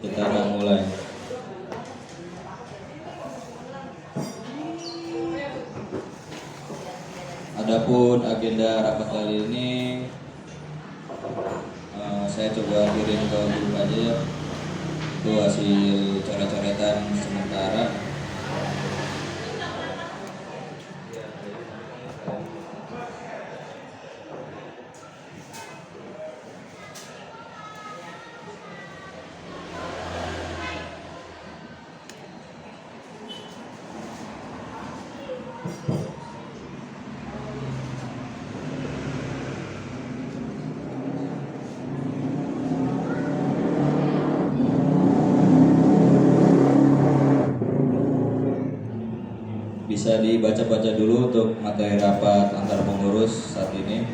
Kita akan mulai. Adapun agenda rapat kali ini saya coba kirim ke grup aja ya. Itu hasil coret-coretan sementara. Bisa dibaca-baca dulu untuk materi rapat antar pengurus saat ini.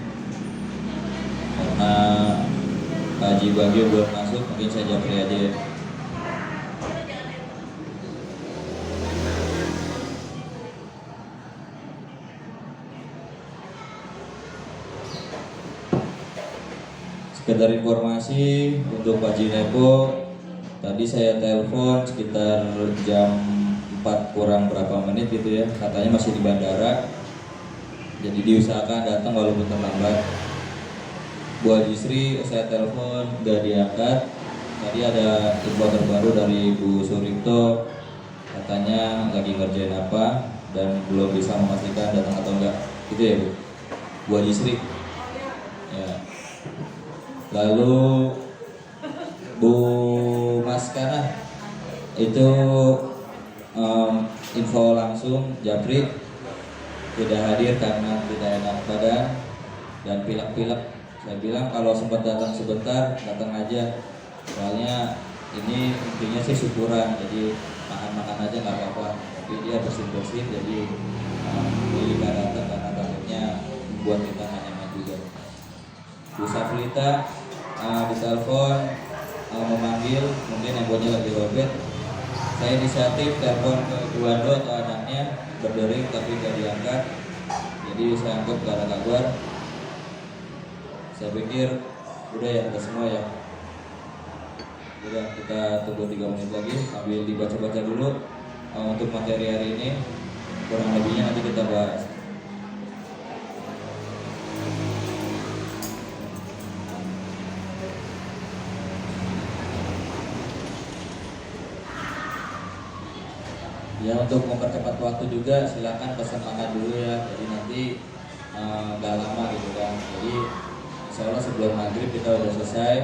Karena Haji Bagio belum masuk, mungkin saya japri aja ya. Sekedar informasi untuk Pak Jinepo, tadi saya telepon sekitar jam 4 kurang berapa menit gitu ya, katanya masih di bandara, jadi diusahakan datang walaupun terlambat. Bu Haji Sri saya telepon gak diangkat. Tadi ada info terbaru dari Bu Suripto, katanya lagi ngerjain apa dan belum bisa memastikan datang atau enggak, gitu ya Bu Haji Sri ya. Lalu Bu Maskana itu info langsung Japri tidak hadir karena tidak enak badan dan pilek-pilek. Saya bilang kalau sempat datang sebentar, datang aja. Soalnya ini intinya sih syukuran, jadi makan-makan aja nggak apa-apa. Tapi dia bersin-bersin, jadi pilih nggak datang karena takutnya buat kita nggak nyaman juga. Bu Saflita ditelepon memanggil, mungkin handphonenya lagi lobet. Saya inisiatif telepon ke Guando atau anaknya, berdering tapi gak diangkat. Jadi saya anggap gak ada kabar. Saya pikir udah ya, udah semua ya. Udah, kita tunggu 3 menit lagi sambil dibaca-baca dulu untuk materi hari ini. Kurang lebihnya nanti kita bahas. Ya, untuk mempercepat waktu juga silakan pesan makan dulu ya. Jadi nanti nggak lama gitu kan. Jadi insya Allah sebelum maghrib kita udah selesai.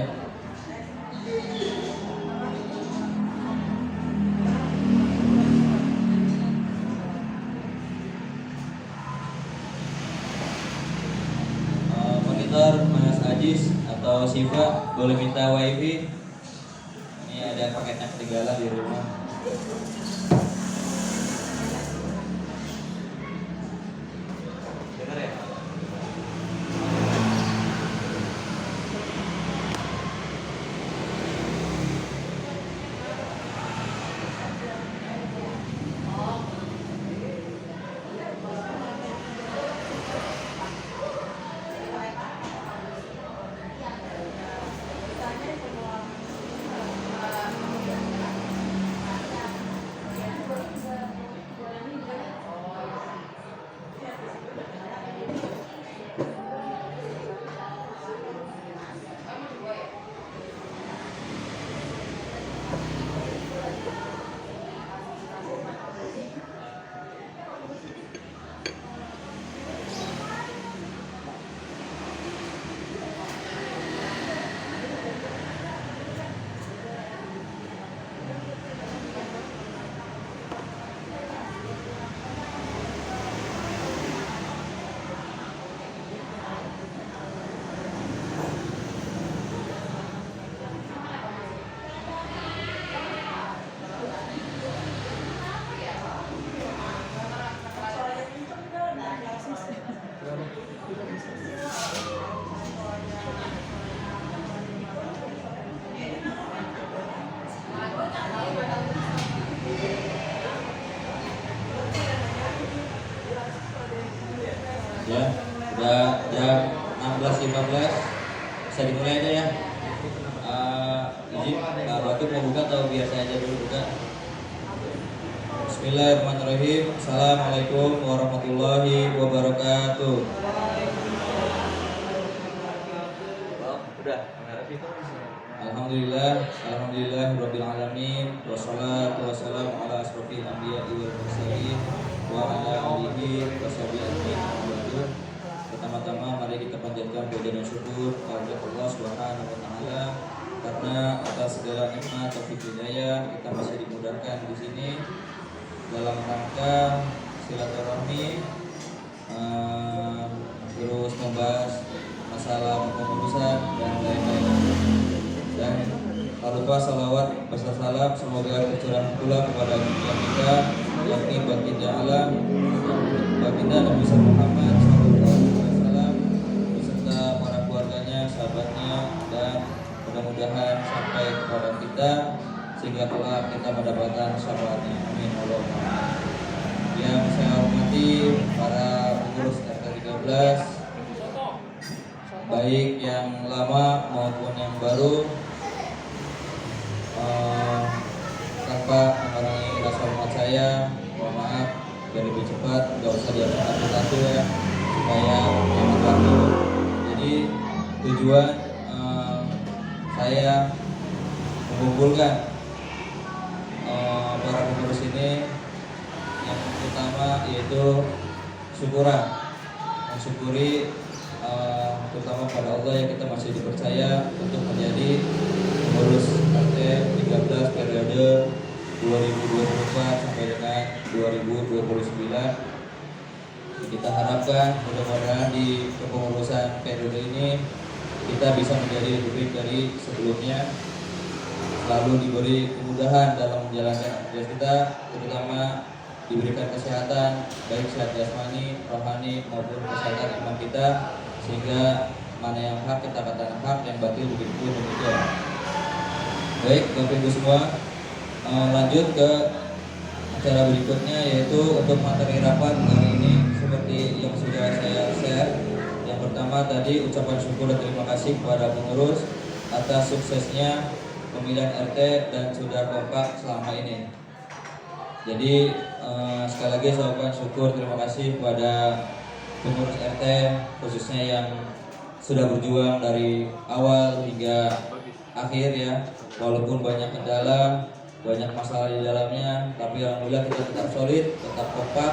Monitor Mas Ajis atau Siva boleh minta wifi. Ini ada paketnya ketinggalan di rumah. Ya, udah jam 16.15, bisa dimulai aja ya. Izin Pak Bakir mau buka atau biasa aja dulu buka? Bismillahirrahmanirrahim. Assalamualaikum warahmatullahi wabarakatuh. Alhamdulillah rabbil alamin wassalatu wassalamu ala asrofil anbiya'i wal mursalin wa ala alihi washabihi ajmain. Pertama-tama mari kita panjatkan puja dan syukur kepada Allah Subhanahu wa taala karena atas segala nikmat taufik hidayah kita masih dimudahkan di sini dalam rangka silaturahmi, terus membahas masalah pengurusan dan lain-lain. Dan tak lupa salawat beserta salam semoga tercurah pula kepada junjungan kita yakni baginda alam baginda Nabi Muhammad SAW beserta para keluarganya, sahabatnya, dan mudah-mudahan sampai kepada kita sehingga kelak kita mendapatkan syafaatnya. Amin Allahumma. Yang saya hormati para pengurus RT 13 baik yang lama maupun yang baru, tanpa mengurangi rasa hormat saya, mohon maaf biar lebih cepat, nggak usah diambil satu ya supaya hemat waktu. Jadi tujuan saya mengumpulkan para pengurus ini yang utama yaitu syukuran, mensyukuri terutama pada Allah yang kita masih dipercaya untuk menjadi pengurus RT 13 periode 2024 sampai dengan 2029. Kita harapkan mudah-mudahan di kepengurusan periode ini kita bisa menjadi lebih baik dari sebelumnya, selalu diberi kemudahan dalam menjalankan tugas kita, terutama diberikan kesehatan baik sehat jasmani, rohani maupun kesehatan iman kita, sehingga mana yang hak kita katakan hak, yang batil begitu demikian. Baik Bapak Ibu semua, lanjut ke acara berikutnya yaitu untuk materi rapat hari ini seperti yang sudah saya share. Yang pertama tadi ucapan syukur dan terima kasih kepada pengurus atas suksesnya pemilihan RT dan sudah kompak selama ini. Jadi sekali lagi saya ucapkan syukur terima kasih kepada pengurus RT khususnya yang sudah berjuang dari awal hingga akhir ya, walaupun banyak kendala, banyak masalah di dalamnya, tapi alhamdulillah kita tetap solid, tetap kompak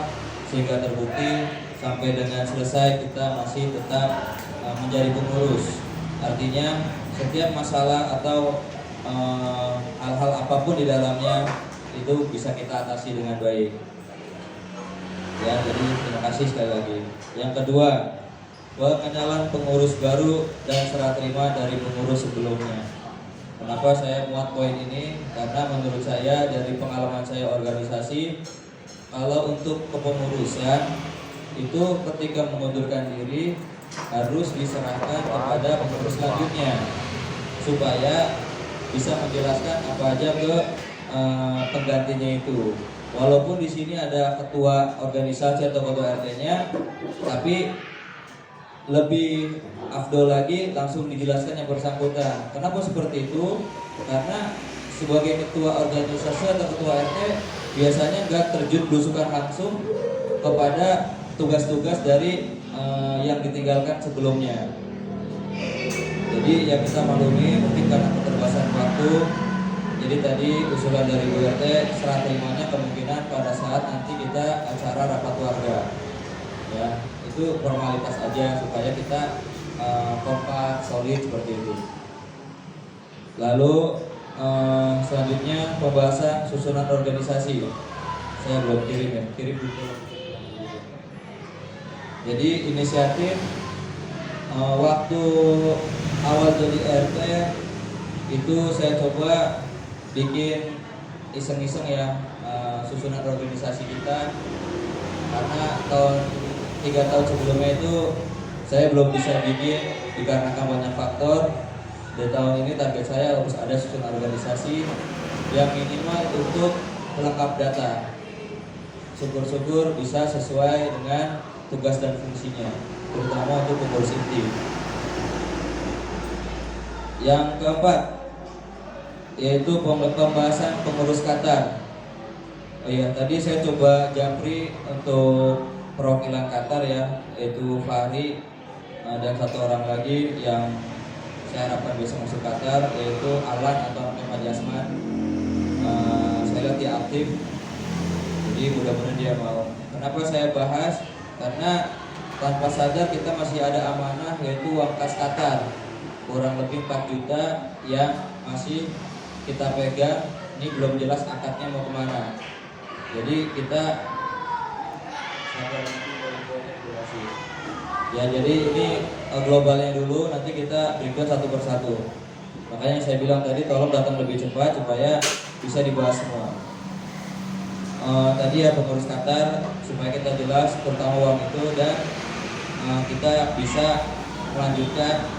sehingga terbukti sampai dengan selesai kita masih tetap menjadi pengurus. Artinya setiap masalah atau hal-hal apapun di dalamnya itu bisa kita atasi dengan baik. Ya, jadi terima kasih sekali lagi. Yang kedua, pengenalan pengurus baru dan serah terima dari pengurus sebelumnya. Kenapa saya muat poin ini? Karena menurut saya dari pengalaman saya organisasi, kalau untuk kepengurusan itu ketika mengundurkan diri harus diserahkan kepada pengurus selanjutnya supaya bisa menjelaskan apa aja ke penggantinya itu. Walaupun di sini ada ketua organisasi atau ketua RT-nya, tapi lebih afdol lagi langsung dijelaskan yang bersangkutan. Kenapa seperti itu? Karena sebagai ketua organisasi atau ketua RT biasanya nggak terjun belusukan langsung kepada tugas-tugas dari yang ditinggalkan sebelumnya. Jadi yang kita maklumi mungkin karena keterbatasan waktu. Jadi tadi usulan dari Bu RT serah terimanya kemungkinan pada saat nanti kita acara rapat warga. Ya, itu formalitas aja supaya kita kompak, solid seperti itu. Lalu selanjutnya pembahasan susunan organisasi. Saya belum kirim ya, kirim dulu. Jadi inisiatif waktu awal jadi RT itu saya coba bikin iseng-iseng ya susunan organisasi kita, karena 3 tahun sebelumnya itu saya belum bisa bikin dikarenakan banyak faktor. Di tahun ini target saya harus ada susunan organisasi yang minimal untuk pelengkap data, syukur-syukur bisa sesuai dengan tugas dan fungsinya, terutama untuk pengurus inti. Yang keempat, yaitu pembahasan pengurus Qatar. Oh iya, tadi saya coba japri untuk perwakilan Qatar ya, yaitu Fahri dan satu orang lagi yang saya harapkan bisa masuk Qatar, yaitu Alan atau Ahmad Jasman. Saya lihat dia aktif, jadi mudah-mudahan dia mau. Kenapa saya bahas? Karena tanpa sadar kita masih ada amanah, yaitu uang kas Qatar kurang lebih 4 juta yang masih kita pegang. Ini belum jelas akadnya mau kemana. Jadi kita ya, jadi ini globalnya dulu, nanti kita breakdown satu persatu. Makanya saya bilang tadi tolong datang lebih cepat supaya bisa dibahas semua. Tadi ya pengurus Qatar, supaya kita jelas tentang uang itu dan kita bisa melanjutkan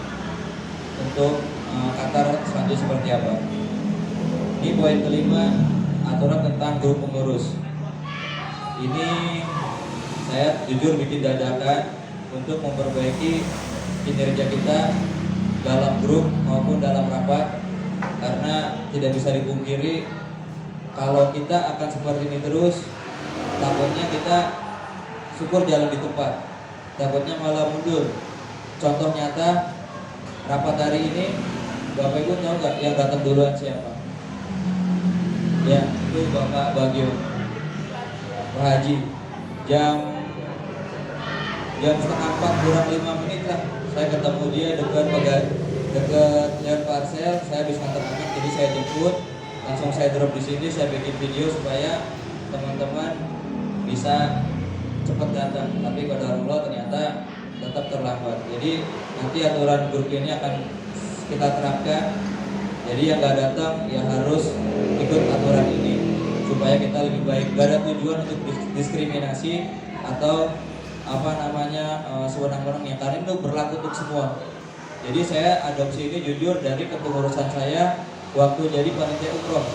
untuk Qatar selanjutnya seperti apa. Ini poin kelima, aturan tentang grup pengurus. Ini saya jujur bikin dadakan untuk memperbaiki kinerja kita dalam grup maupun dalam rapat, karena tidak bisa dipungkiri kalau kita akan seperti ini terus, takutnya kita syukur jalan di tempat, takutnya malah mundur. Contoh nyata rapat hari ini, Bapak Ibu tahu nggak yang datang duluan siapa? Ya, itu Bapak Bagio, Pak Haji. Jam 3:30 kurang 5 menit lah, saya ketemu dia dekat lihat parcel. Saya habis ngantar anak, jadi saya jemput, langsung saya drop di sini. Saya bikin video supaya teman-teman bisa cepat datang. Tapi qadarullah ternyata tetap terlambat. Jadi nanti aturan grup ini akan kita terapkan. Jadi yang nggak datang ya harus ikut aturan ini supaya kita lebih baik. Gak ada tujuan untuk diskriminasi atau sewenang-wenangnya, karena itu berlaku untuk semua. Jadi saya adopsi ini jujur dari kepengurusan saya waktu jadi panitia umroh.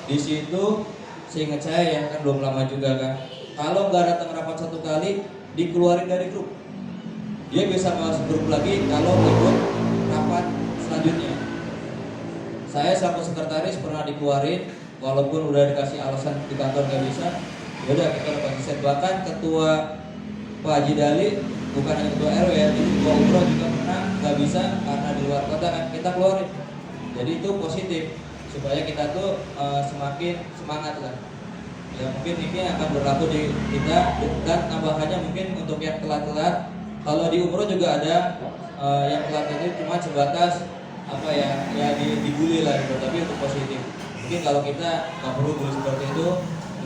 Di situ seingat saya ya, kan belum lama juga kan, kalau nggak datang rapat satu kali dikeluarin dari grup. Dia bisa masuk grup lagi kalau ikut rapat selanjutnya. Saya selaku sekretaris pernah dikeluarin walaupun udah dikasih alasan di kantor nggak bisa. Udah kita konsisten. Bahkan ketua Pak Haji Dali, bukan hanya ketua RW ya, jadi ketua umroh juga pernah nggak bisa karena di luar kota kan, kita keluarin. Jadi itu positif supaya kita tuh semakin semangat lah. Ya mungkin ini akan berlaku di kita, dan tambahannya mungkin untuk yang telat-telat. Kalau di umroh juga ada yang telat itu cuma sebatas dibully lah gitu, tapi untuk positif. Mungkin kalau kita nggak perlu bully seperti itu,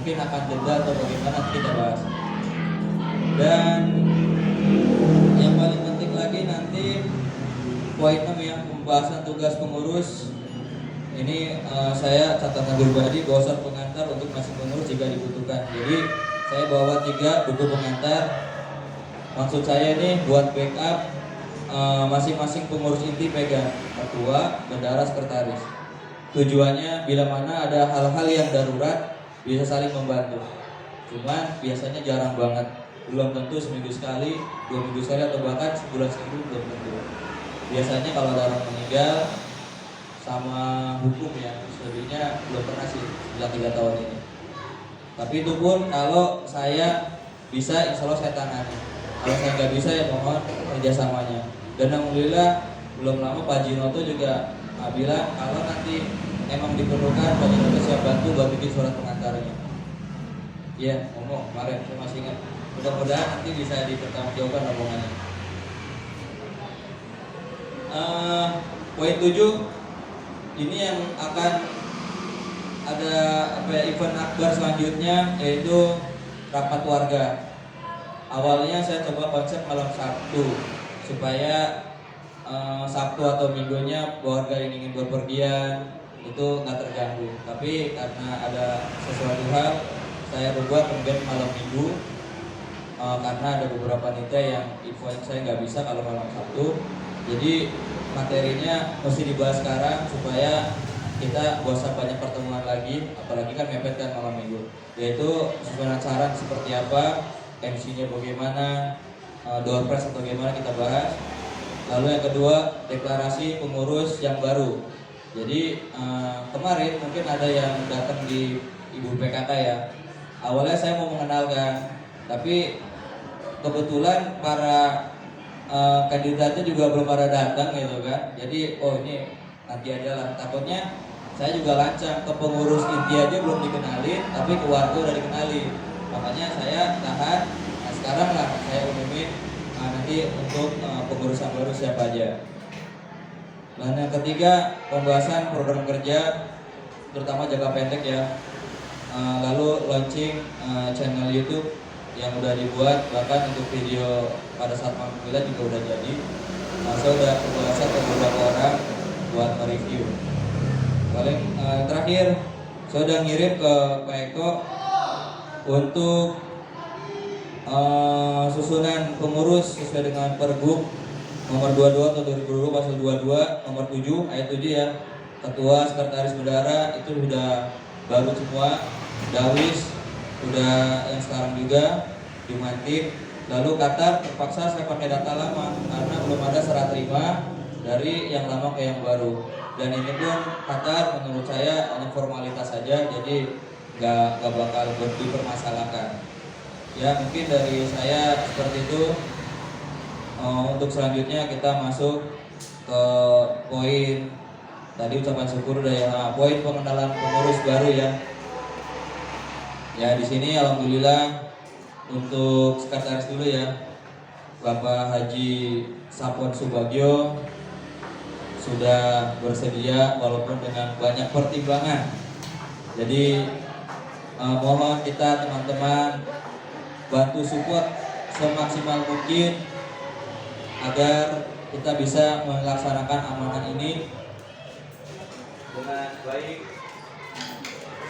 mungkin akan denda atau bagaimana kita bahas. Dan yang paling penting lagi nanti poin 6 ya, pembahasan tugas pengurus. Ini saya catatan pribadi, brosur pengantar untuk masing pengurus jika dibutuhkan. Jadi saya bawa 3 buku pengantar. Maksud saya ini buat backup, masing-masing pengurus inti pegang, ketua, bendahara, sekretaris. Tujuannya bila mana ada hal-hal yang darurat bisa saling membantu. Cuman biasanya jarang banget, belum tentu seminggu sekali, 2 minggu sekali, atau bahkan sebulan sekali belum tentu. Biasanya kalau ada orang meninggal sama hukum ya, selebihnya belum pernah sih sejak 3 tahun ini. Tapi itu pun kalau saya bisa, insya Allah saya tangani. Kalau saya nggak bisa ya mohon kerjasamanya. Dan alhamdulillah belum lama Pak Jinoto juga bilang kalau nanti emang diperlukan Pak Jinoto siap bantu buat bikin surat pengantarnya. Iya, ngomong kemarin saya masih ingat. Mudah-mudahan nanti bisa dipertanggungjawabkan omongannya. Poin 7 ini yang akan ada event akbar selanjutnya, yaitu rapat warga. Awalnya saya coba konsep malam Sabtu supaya Sabtu atau minggunya warga yang ingin berpergian itu nggak terganggu. Tapi karena ada sesuatu hal, saya berbuat kemudian malam minggu karena ada beberapa panitia yang info saya nggak bisa kalau malam Sabtu. Jadi materinya mesti dibahas sekarang supaya kita gak usah banyak pertemuan lagi, apalagi kan mepet kan malam minggu. Yaitu sebenarnya saran seperti apa, MC-nya bagaimana, door prize atau bagaimana kita bahas. Lalu yang kedua, deklarasi pengurus yang baru. Jadi kemarin mungkin ada yang datang di Ibu PKK ya. Awalnya saya mau mengenalkan, tapi kebetulan para kandidatnya juga belum pada datang gitu kan. Jadi oh ini nanti aja lah. Takutnya saya juga lancang, ke pengurus inti aja belum dikenalin, tapi ke warga udah dikenalin. Makanya saya tahan. Nah, sekarang lah saya umumin nanti untuk pengurusan baru siapa aja. Dan yang ketiga, pembahasan program kerja terutama jangka pendek ya. Lalu launching channel YouTube yang udah dibuat, bahkan untuk video pada saat pemilihan juga udah jadi. Saya udah pembahasan ke beberapa orang buat mereview. Paling terakhir, saya udah ngirim ke Pak Eko untuk susunan pengurus sesuai dengan Pergub nomor 22 tahun 2020 pasal 22 nomor 7 ayat 7 ya. Ketua, sekretaris bendahara itu sudah baru semua. Dawis udah yang sekarang juga dimantik. Lalu Qatar terpaksa saya pakai data lama karena belum ada serah terima dari yang lama ke yang baru. Dan ini pun Qatar menurut saya hanya formalitas saja, jadi nggak bakal dipermasalahkan. Ya mungkin dari saya seperti itu. Untuk selanjutnya kita masuk ke poin tadi ucapan syukur udah ya. Poin pengenalan pengurus baru ya. Ya di sini alhamdulillah untuk sekretaris dulu ya, Bapak Haji Sapon Subagio sudah bersedia walaupun dengan banyak pertimbangan. Jadi mohon kita teman-teman bantu support semaksimal mungkin agar kita bisa melaksanakan amanah ini dengan baik,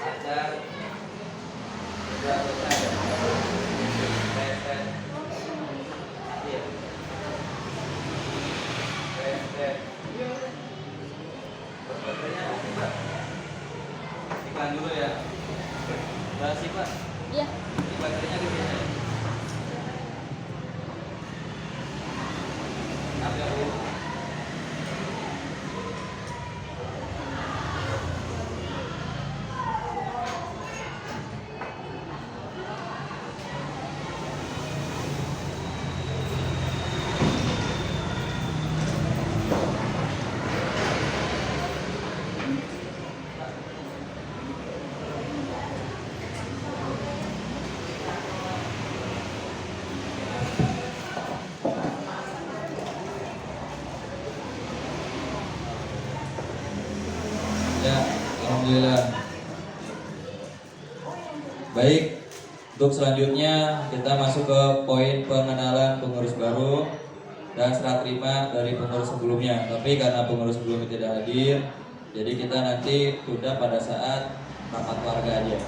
lancar, dan iklan dulu ya. Bahas Pak. Iya. Baterainya di sini. Ada Bu. Ya, alhamdulillah. Baik, untuk selanjutnya kita masuk ke poin pengenalan pengurus baru dan serah terima dari pengurus sebelumnya. Tapi karena pengurus sebelumnya tidak hadir, jadi kita nanti tunda pada saat rapat warga aja,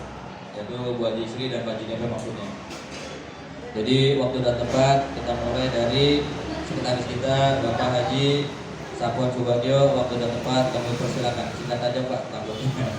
yaitu Bu Haji Sri dan Pak Jinepe maksudnya. Jadi waktu dan tempat kita mulai dari sekretaris kita Bapak Haji Sapon Subagio. Waktu dan tempat kami persilakan. Singkat aja Pak takutnya.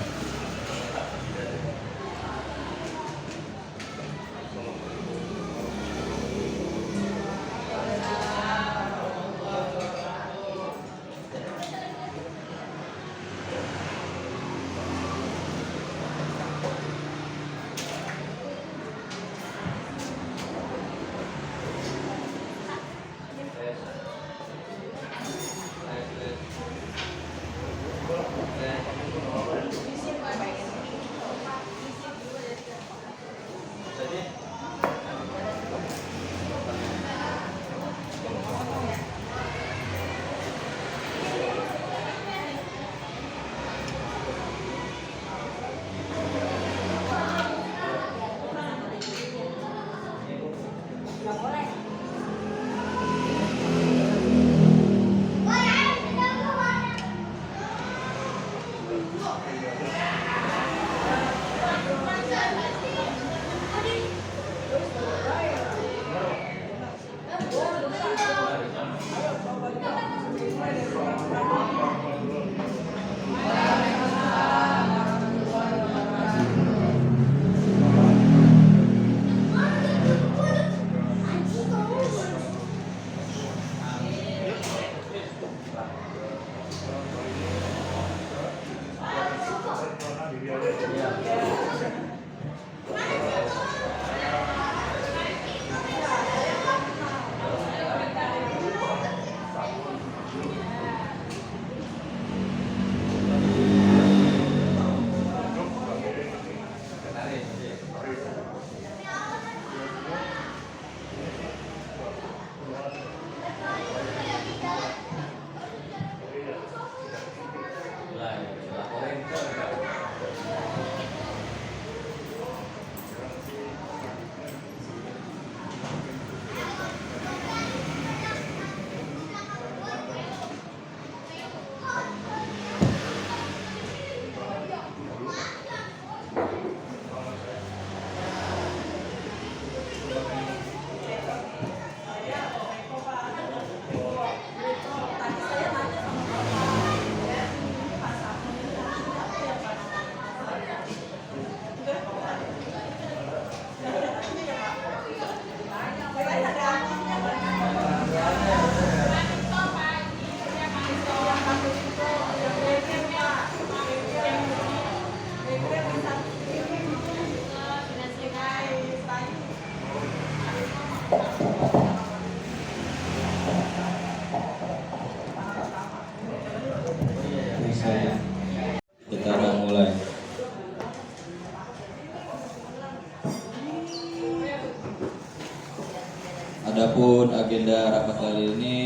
kali ini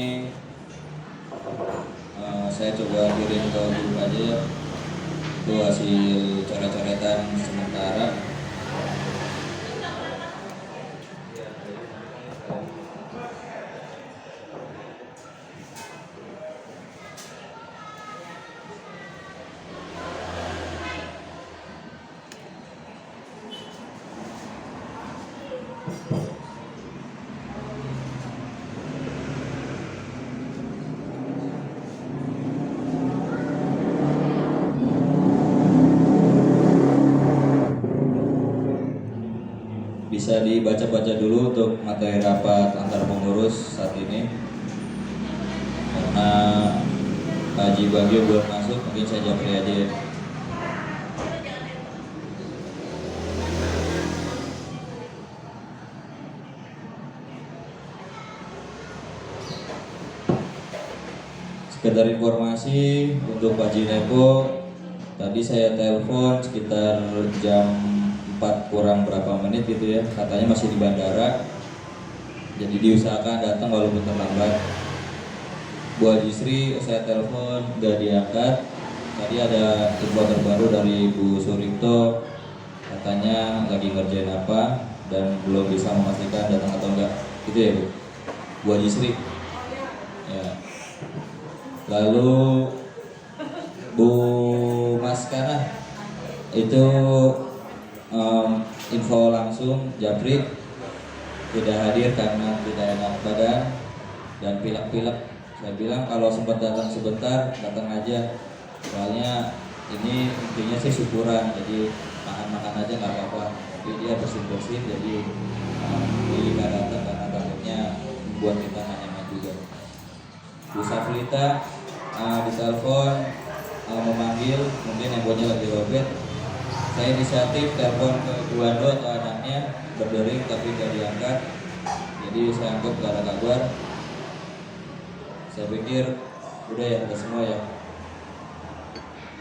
saya coba kirim ke grup aja ya. Itu hasil coret-coretan sementara. Bisa dibaca-baca dulu untuk materi rapat antar pengurus saat ini. Karena Haji Bagio belum masuk, mungkin saya japri aja ya. Sekedar informasi untuk Pak Jinepo, tadi saya telepon sekitar jam 4 kurang berapa menit gitu ya, katanya masih di bandara, jadi diusahakan datang walaupun terlambat. Bu Haji Sri saya telepon gak diangkat. Tadi ada info terbaru dari Bu Suripto, katanya lagi ngerjain apa dan belum bisa memastikan datang atau enggak, gitu ya Bu Haji Sri ya. Lalu Bu Maskana itu info langsung Japri tidak hadir karena tidak enak badan dan pilek-pilek. Saya bilang kalau sempat datang sebentar, datang aja. Soalnya ini intinya sih syukuran, jadi makan-makan aja nggak apa-apa. Tapi dia bersin-bersin, jadi pilih nggak datang karena takutnya membuat kita nggak nyaman juga. Bu Saflita ditelepon memanggil, mungkin handphonenya lagi lobet. Saya inisiatif telepon ke Guando atau anaknya, berdering tapi gak diangkat. Jadi saya anggap gak ada kabar. Saya pikir udah ya, udah semua ya.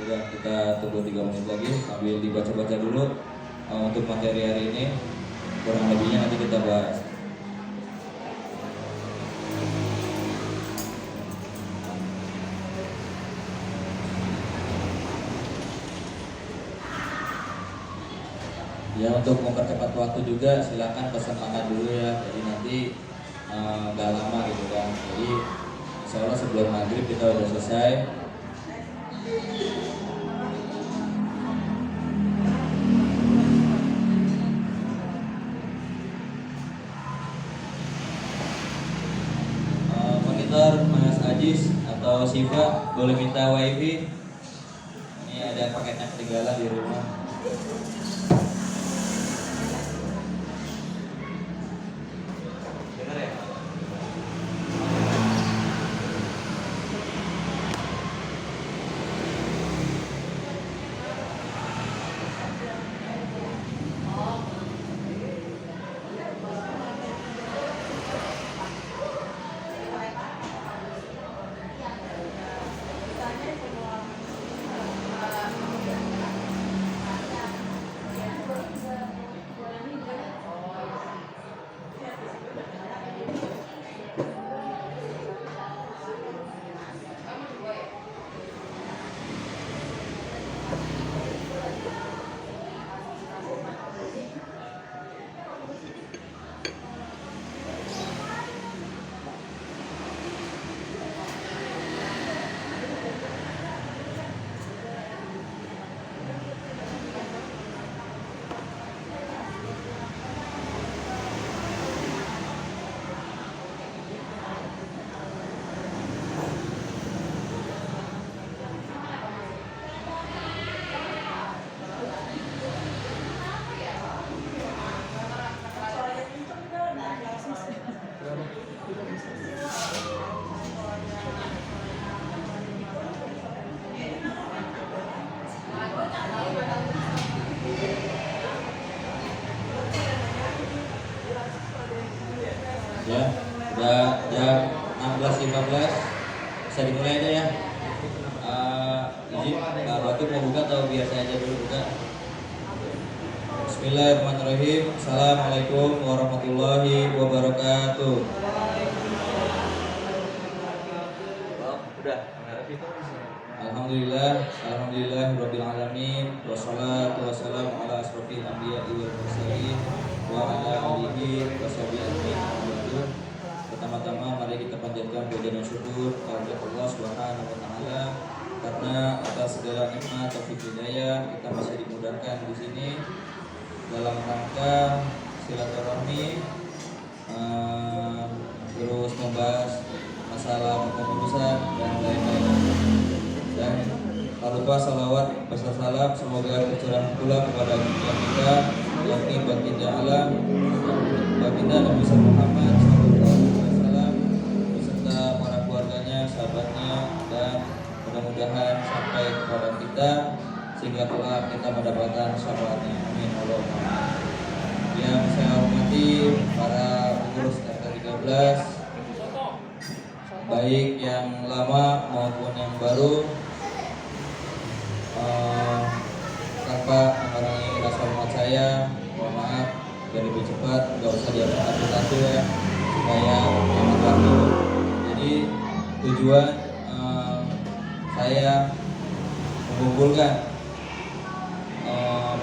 Udah, kita tunggu 3 menit lagi sambil dibaca-baca dulu untuk materi hari ini. Kurang lebihnya nanti kita bahas. Ya, untuk mempercepat waktu juga silakan pesan makan dulu ya. Jadi nanti nggak lama gitu kan. Jadi insya Allah sebelum maghrib kita udah selesai. Monitor Mas Ajis atau Siva boleh minta wifi. Ini ada paketnya ketinggalan di rumah. Ya, udah jam 16.15, bisa dimulai aja ya. Izin, Pak Batu mau buka atau biar saya aja dulu buka? Bismillahirrahmanirrahim. Assalamualaikum warahmatullahi wabarakatuh. Udah. Alhamdulillah, rabbil alamin, wassalatu wassalamu ala asrofil anbiya'i wal mursalin wa ala alihi washabihi ajmain. Pertama-tama mari kita panjatkan puja dan syukur kepada Allah Subhanahu wa taala karena atas segala nikmat taufik hidayah kita masih dimudahkan di sini dalam rangka silaturahmi, terus membahas masalah pengurusan dan lain-lain. Dan tak lupa salawat beserta salam semoga tercurah pula kepada kita yakni baginda alam baginda Nabi Muhammad SAW beserta para keluarganya, sahabatnya, dan mudah-mudahan sampai kepada kita sehingga kelak kita mendapatkan syafaatnya. Amin Allahumma. Yang saya hormati para pengurus RT 13 baik yang lama maupun yang baru, tanpa mengurangi rasa hormat saya, mohon maaf biar lebih cepat, nggak usah diambil satu-satu ya, supaya hemat waktu. Jadi tujuan saya mengumpulkan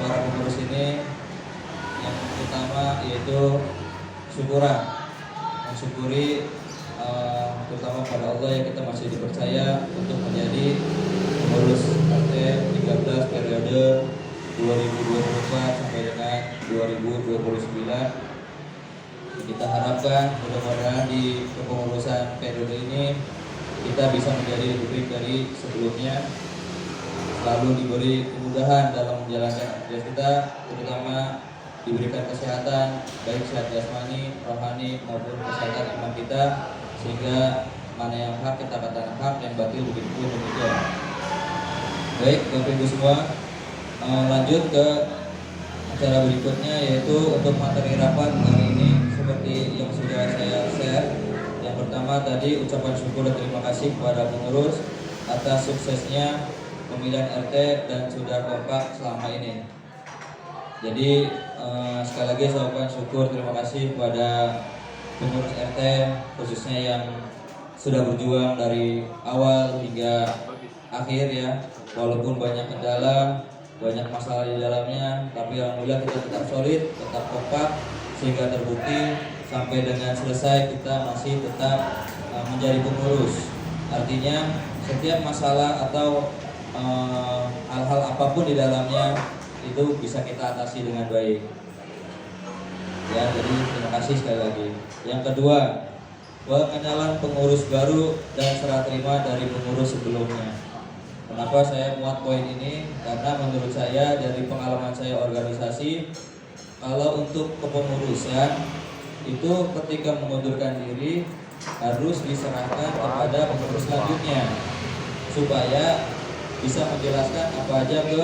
para pengurus ini yang utama yaitu syukuran, mensyukuri terutama pada Allah yang kita masih dipercaya untuk menjadi pengurus RT 13 periode 2024 sampai dengan 2029. Kita harapkan mudah-mudahan di kepengurusan periode ini kita bisa menjadi lebih baik dari sebelumnya, selalu diberi kemudahan dalam menjalankan tugas kita, terutama diberikan kesehatan baik sehat jasmani, rohani maupun kesehatan iman kita, sehingga mana yang hak kita katakan hak, yang batil begitu demikian. Baik Bapak Ibu semua, lanjut ke acara berikutnya yaitu untuk materi rapat hari ini seperti yang sudah saya share. Yang pertama tadi ucapan syukur dan terima kasih kepada pengurus atas suksesnya pemilihan RT dan sudah kompak selama ini. Jadi sekali lagi saya ucapkan syukur terima kasih kepada pengurus RT khususnya yang sudah berjuang dari awal hingga akhir ya, walaupun banyak kendala, banyak masalah di dalamnya, tapi alhamdulillah kita tetap solid, tetap kompak sehingga terbukti sampai dengan selesai kita masih tetap menjadi pengurus. Artinya setiap masalah atau hal-hal apapun di dalamnya itu bisa kita atasi dengan baik. Ya, jadi terima kasih sekali lagi. Yang kedua, pengenalan pengurus baru dan serah terima dari pengurus sebelumnya. Kenapa saya muat poin ini? Karena menurut saya dari pengalaman saya organisasi, kalau untuk kepengurusan itu ketika mengundurkan diri harus diserahkan kepada pengurus selanjutnya supaya bisa menjelaskan apa aja ke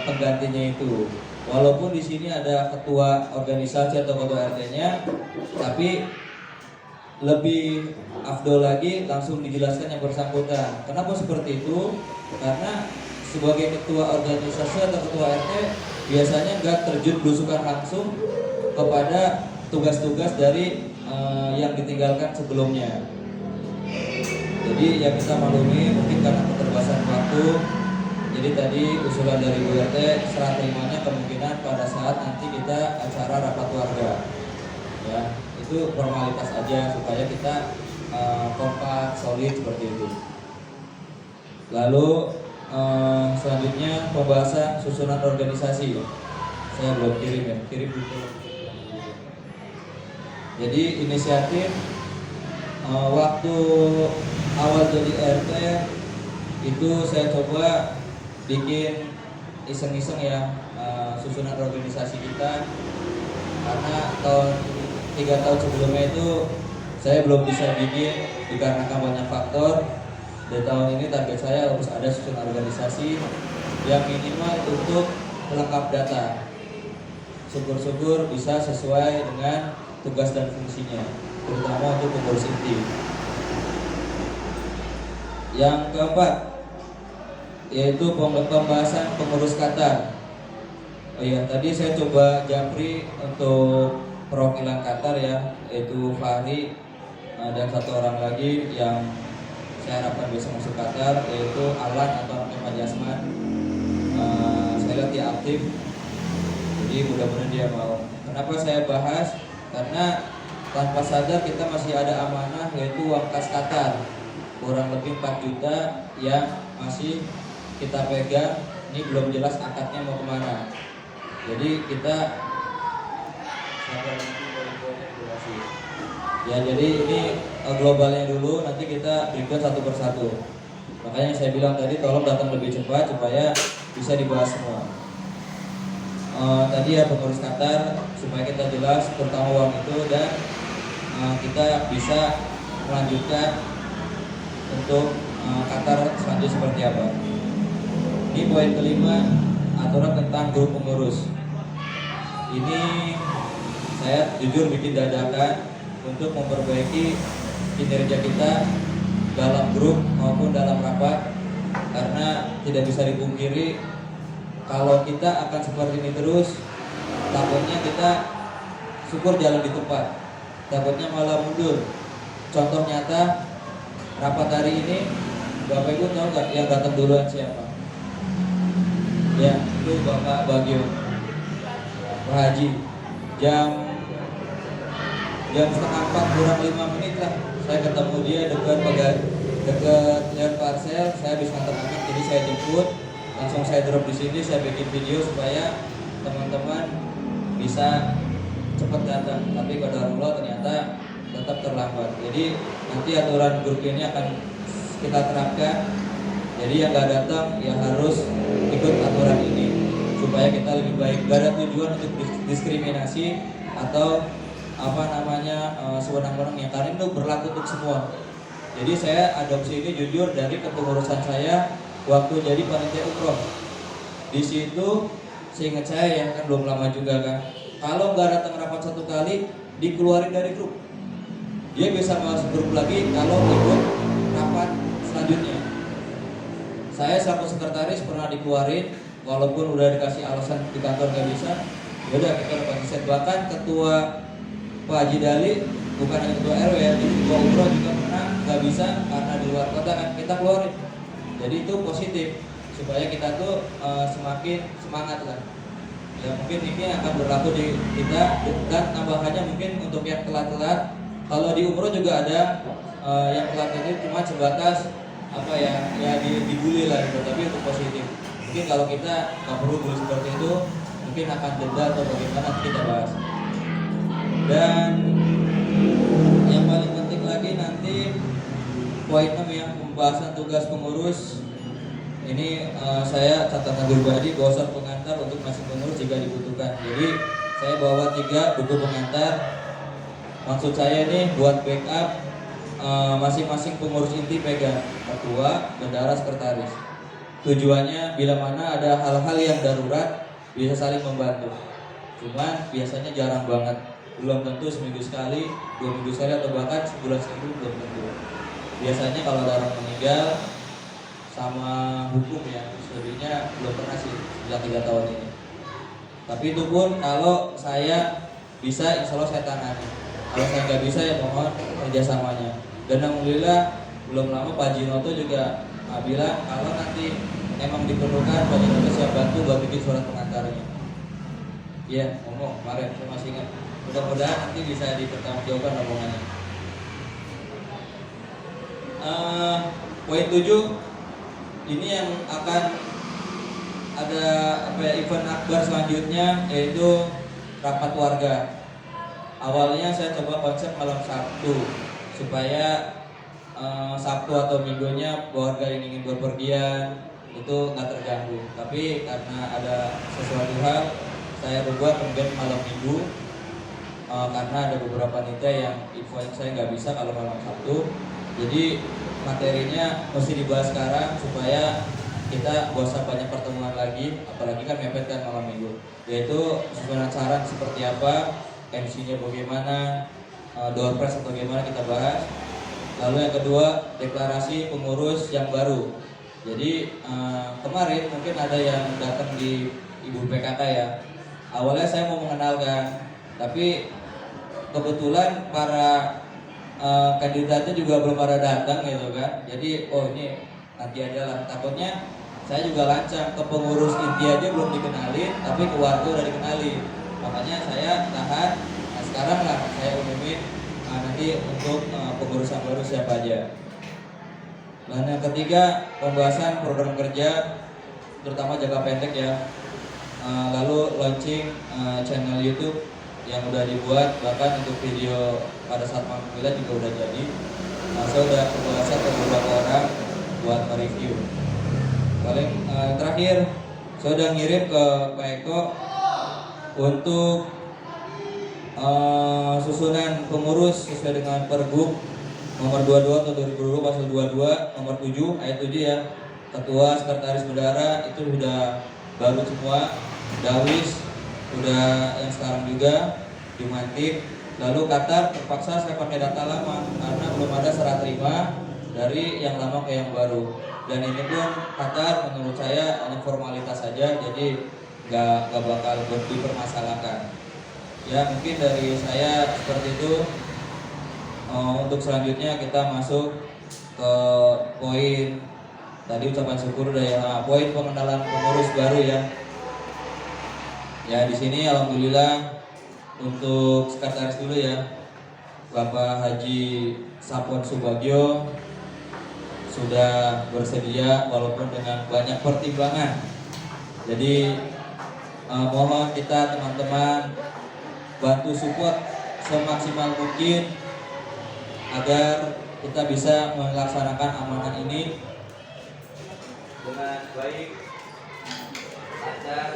penggantinya itu. Walaupun di sini ada ketua organisasi atau ketua RT-nya, tapi lebih afdol lagi langsung dijelaskan yang bersangkutan. Kenapa seperti itu? Karena sebagai ketua organisasi atau ketua RT biasanya nggak terjun belusukan langsung kepada tugas-tugas dari yang ditinggalkan sebelumnya. Jadi yang kita maklumi mungkin karena keterbatasan waktu. Jadi tadi usulan dari Bu RT serah terimanya kemungkinan pada saat nanti kita acara rapat warga. Ya, itu formalitas aja supaya kita kompak, solid seperti itu. Lalu selanjutnya pembahasan susunan organisasi. Saya belum kirim ya, kirim dulu. Jadi inisiatif waktu awal jadi RT itu saya coba bikin iseng-iseng ya susunan organisasi kita, karena 3 tahun sebelumnya itu saya belum bisa bikin dikarenakan banyak faktor. Dari tahun ini target saya harus ada susunan organisasi yang minimal untuk pelengkap data, syukur-syukur bisa sesuai dengan tugas dan fungsinya, terutama untuk pengurus inti. Yang keempat yaitu pembahasan pengurus Qatar. Oh iya, tadi saya coba japri untuk perwakilan Qatar ya, yaitu Fahri dan satu orang lagi yang saya harapkan bisa masuk Qatar, yaitu Alan atau anaknya Pak Jasman. Saya lihat dia aktif, jadi mudah-mudahan dia mau. Kenapa saya bahas? Karena tanpa sadar kita masih ada amanah, yaitu uang kas Qatar kurang lebih 4 juta yang masih kita pegang. Ini belum jelas akadnya mau kemana. Jadi kita ya, jadi ini globalnya dulu, nanti kita breakdown satu persatu. Makanya saya bilang tadi tolong datang lebih cepat supaya bisa dibahas semua. Tadi ya pengurus Qatar, supaya kita jelas tentang uang itu dan kita bisa melanjutkan untuk Qatar selanjutnya seperti apa. Ini poin kelima, aturan tentang grup pengurus. Ini saya jujur bikin dadakan untuk memperbaiki kinerja kita dalam grup maupun dalam rapat, karena tidak bisa dipungkiri kalau kita akan seperti ini terus, takutnya kita syukur jalan di tempat, takutnya malah mundur. Contoh nyata rapat hari ini, Bapak Ibu tahu nggak yang datang duluan siapa? Ya, itu Bapak Bagio, Pak Haji. Jam 3:30 kurang 5 menit lah, saya ketemu dia dekat dekat parcel. Saya habis ngantar anak, jadi saya jemput, langsung saya drop di sini, saya bikin video supaya teman-teman bisa cepat datang. Tapi qadarullah ternyata tetap terlambat. Jadi nanti aturan grup ini akan kita terapkan. Jadi yang nggak datang ya harus ikut aturan ini supaya kita lebih baik. Gak ada tujuan untuk diskriminasi atau sewenang-wenang, karena itu berlaku untuk semua. Jadi saya adopsi ini jujur dari kepengurusan saya waktu jadi panitia umroh. Di situ seingat saya ya, kan belum lama juga kan, kalau nggak datang rapat satu kali dikeluarin dari grup. Dia bisa masuk grup lagi kalau ikut rapat selanjutnya. Saya selaku sekretaris pernah dikeluarin, walaupun udah dikasih alasan di kantor nggak bisa. Ya udah, kita dapat set. Bahkan ketua Pak Haji Dali, bukan hanya ketua RW ya, jadi ketua umroh juga pernah nggak bisa karena di luar kota kan, kita keluarin. Jadi itu positif supaya kita tuh semakin semangat lah. Ya mungkin ini akan berlaku di kita, dan tambahannya mungkin untuk yang telat-telat. Kalau di umroh juga ada yang telat ini cuma sebatas dibully lah gitu, tapi itu positif. Mungkin kalau kita nggak perlu bully seperti itu, mungkin akan denda atau bagaimana, nanti kita bahas. Dan yang paling penting lagi nanti poin 6 yang pembahasan tugas pengurus. Ini saya catatan pribadi, bosan pengantar untuk masing pengurus jika dibutuhkan. Jadi saya bawa 3 buku pengantar. Maksud saya ini buat backup, masing-masing pengurus inti pegang, ketua, bendahara, sekretaris. Tujuannya bila mana ada hal-hal yang darurat bisa saling membantu. Cuman biasanya jarang banget, belum tentu seminggu sekali, 2 minggu sekali, atau bahkan sebulan sekali belum tentu. Biasanya kalau ada orang meninggal sama hukum ya, selebihnya belum pernah sih sejak 3 tahun ini. Tapi itu pun kalau saya bisa, insya Allah saya tangani. Kalau saya nggak bisa ya mohon kerjasamanya. Dan alhamdulillah belum lama Pak Jinoto juga bilang kalau nanti emang diperlukan Pak Jinoto siap bantu buat bikin surat pengantarnya. Iya, ngomong kemarin saya masih ingat. Mudah-mudahan nanti bisa dipertanggungjawabkan omongannya. Poin 7 ini yang akan ada event akbar selanjutnya, yaitu rapat warga. Awalnya saya coba konsep malam Sabtu supaya Sabtu atau minggunya warga yang ingin berpergian itu nggak terganggu. Tapi karena ada sesuatu hal, saya rubah kemudian malam Minggu, karena ada beberapa nita yang info saya nggak bisa kalau malam Sabtu. Jadi materinya mesti dibahas sekarang supaya kita gak usah banyak pertemuan lagi, apalagi kan mepet kan malam Minggu. Yaitu susunan saran seperti apa, MC-nya bagaimana, door press atau bagaimana kita bahas. Lalu yang kedua, deklarasi pengurus yang baru. Jadi kemarin mungkin ada yang datang di Ibu PKK ya. Awalnya saya mau mengenalkan, tapi kebetulan para kandidatnya juga belum pada datang gitu kan. Jadi oh ini nanti aja lah. Takutnya saya juga lancang, ke pengurus inti aja belum dikenalin, tapi ke warga udah dikenalin. Makanya saya tahan. Nah, sekarang lah saya umumin nanti untuk pengurus yang baru siapa aja. Dan yang ketiga, pembahasan program kerja terutama jangka pendek ya. Lalu launching channel YouTube yang udah dibuat, bahkan untuk video pada saat panggilan juga udah jadi. Saya udah pembahasan ke beberapa orang buat mereview. Paling terakhir, saya udah ngirim ke Pak Eko untuk susunan pengurus sesuai dengan Pergub nomor 22 tahun 2020 pasal 22 nomor 7 ayat 7 ya. Ketua, sekretaris bendahara itu sudah baru semua. Dawis udah yang sekarang juga Jumantik. Lalu Qatar terpaksa saya pakai data lama karena belum ada serah terima dari yang lama ke yang baru. Dan ini pun Qatar menurut saya hanya formalitas saja, jadi nggak bakal dipermasalahkan. Ya mungkin dari saya seperti itu. Untuk selanjutnya kita masuk ke poin tadi ucapan syukur udah ya. Poin pengenalan pengurus baru ya. Ya di sini alhamdulillah untuk sekretaris dulu ya, Bapak Haji Sapon Subagio sudah bersedia walaupun dengan banyak pertimbangan. Jadi mohon kita teman-teman bantu support semaksimal mungkin agar kita bisa melaksanakan amanah ini dengan baik, lancar.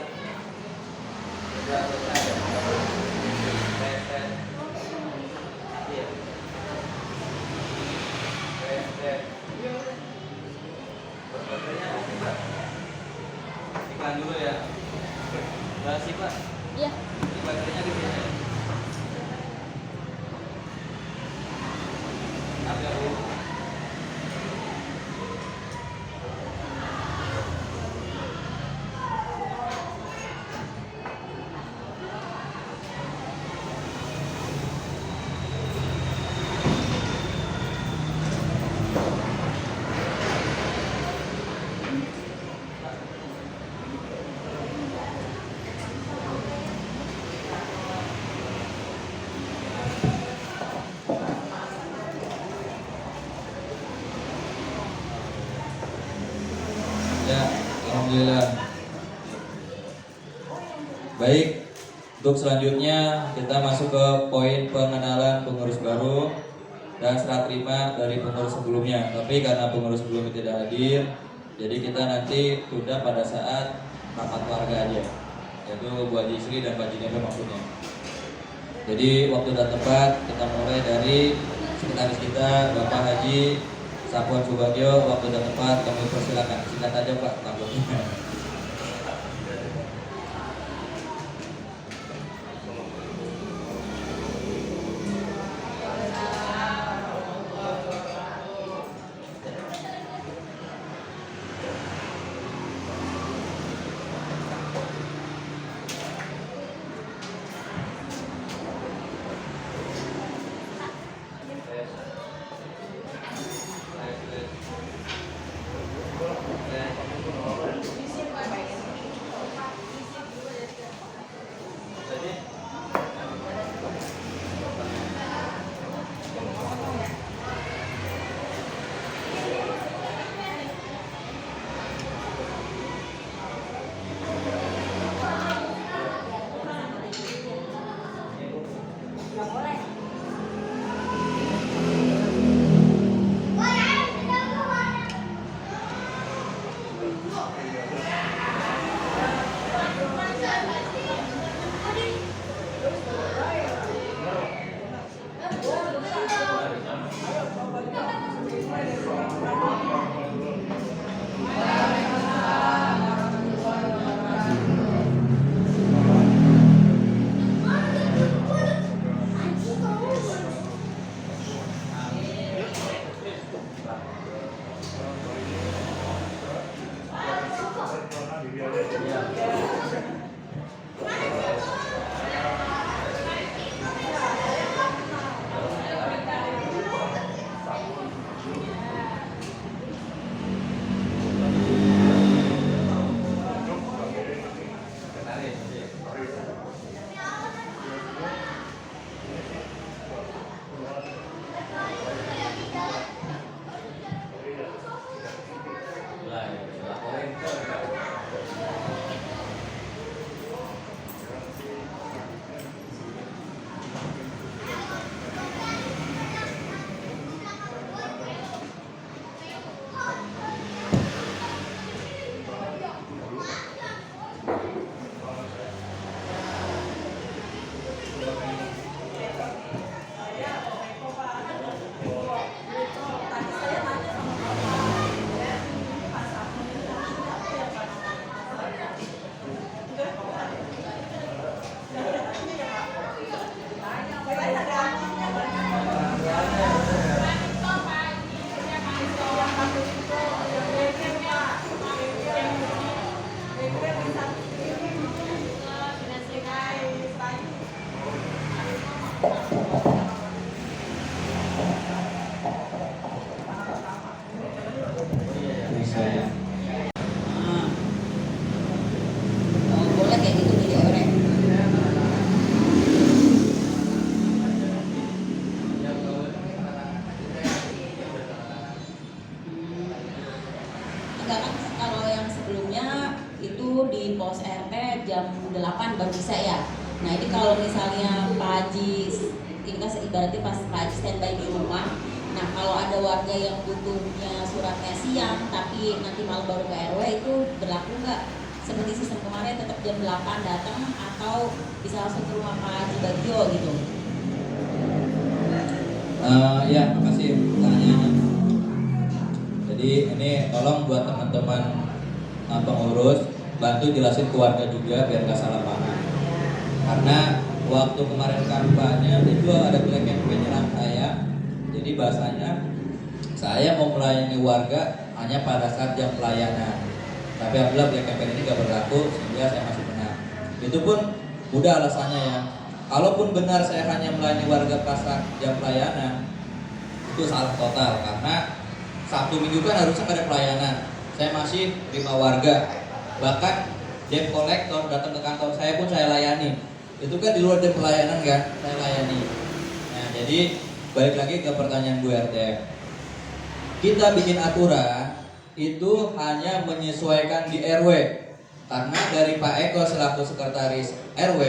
Iklan dulu ya. Udah sih Pak? Iya. Baterainya di sini. Agak dulu. Ya, alhamdulillah. Baik, untuk selanjutnya kita masuk ke poin pengenalan pengurus baru dan serah terima dari pengurus sebelumnya. Tapi karena pengurus sebelumnya tidak hadir, jadi kita nanti tunda pada saat rapat warga aja, yaitu Bu Haji Sri dan Pak Jinepe maksudnya. Jadi waktu dan tempat kita mulai dari sekretaris kita Bapak Haji Sapon Subagio. Waktu dan tempat kami persilakan. Singkat aja Pak tampilnya. enggak kan kalau yang sebelumnya itu di pos RT jam 8 baru bisa ya. Nah ini kalau misalnya Pak Haji, ini kan ibaratnya pas Pak Haji standby di rumah. Nah kalau ada warga yang butuhnya suratnya siang tapi nanti malam baru ke RW, itu berlaku nggak? Seperti sistem kemarin tetap jam 8 datang atau bisa langsung ke rumah Pak Haji Bagio gitu? Ya, makasih pertanyaannya. Jadi ini tolong buat teman-teman pengurus bantu jelasin ke warga juga biar nggak salah paham. Karena waktu kemarin kampanye itu ada black campaign nyerang saya. Jadi bahasanya saya mau melayani warga hanya pada saat jam pelayanan. Tapi alhamdulillah black campaign ini nggak berlaku sehingga saya masih menang. Itu pun udah alasannya ya. Kalaupun benar saya hanya melayani warga pas jam pelayanan, itu salah total karena Sabtu Minggu kan harusnya nggak ada pelayanan. Saya masih terima warga, bahkan debt collector datang ke kantor saya pun saya layani. Itu kan di luar jam pelayanan kan, saya layani. Nah jadi balik lagi ke pertanyaan Bu RT. Kita bikin aturan itu hanya menyesuaikan di RW, karena dari Pak Eko selaku sekretaris RW,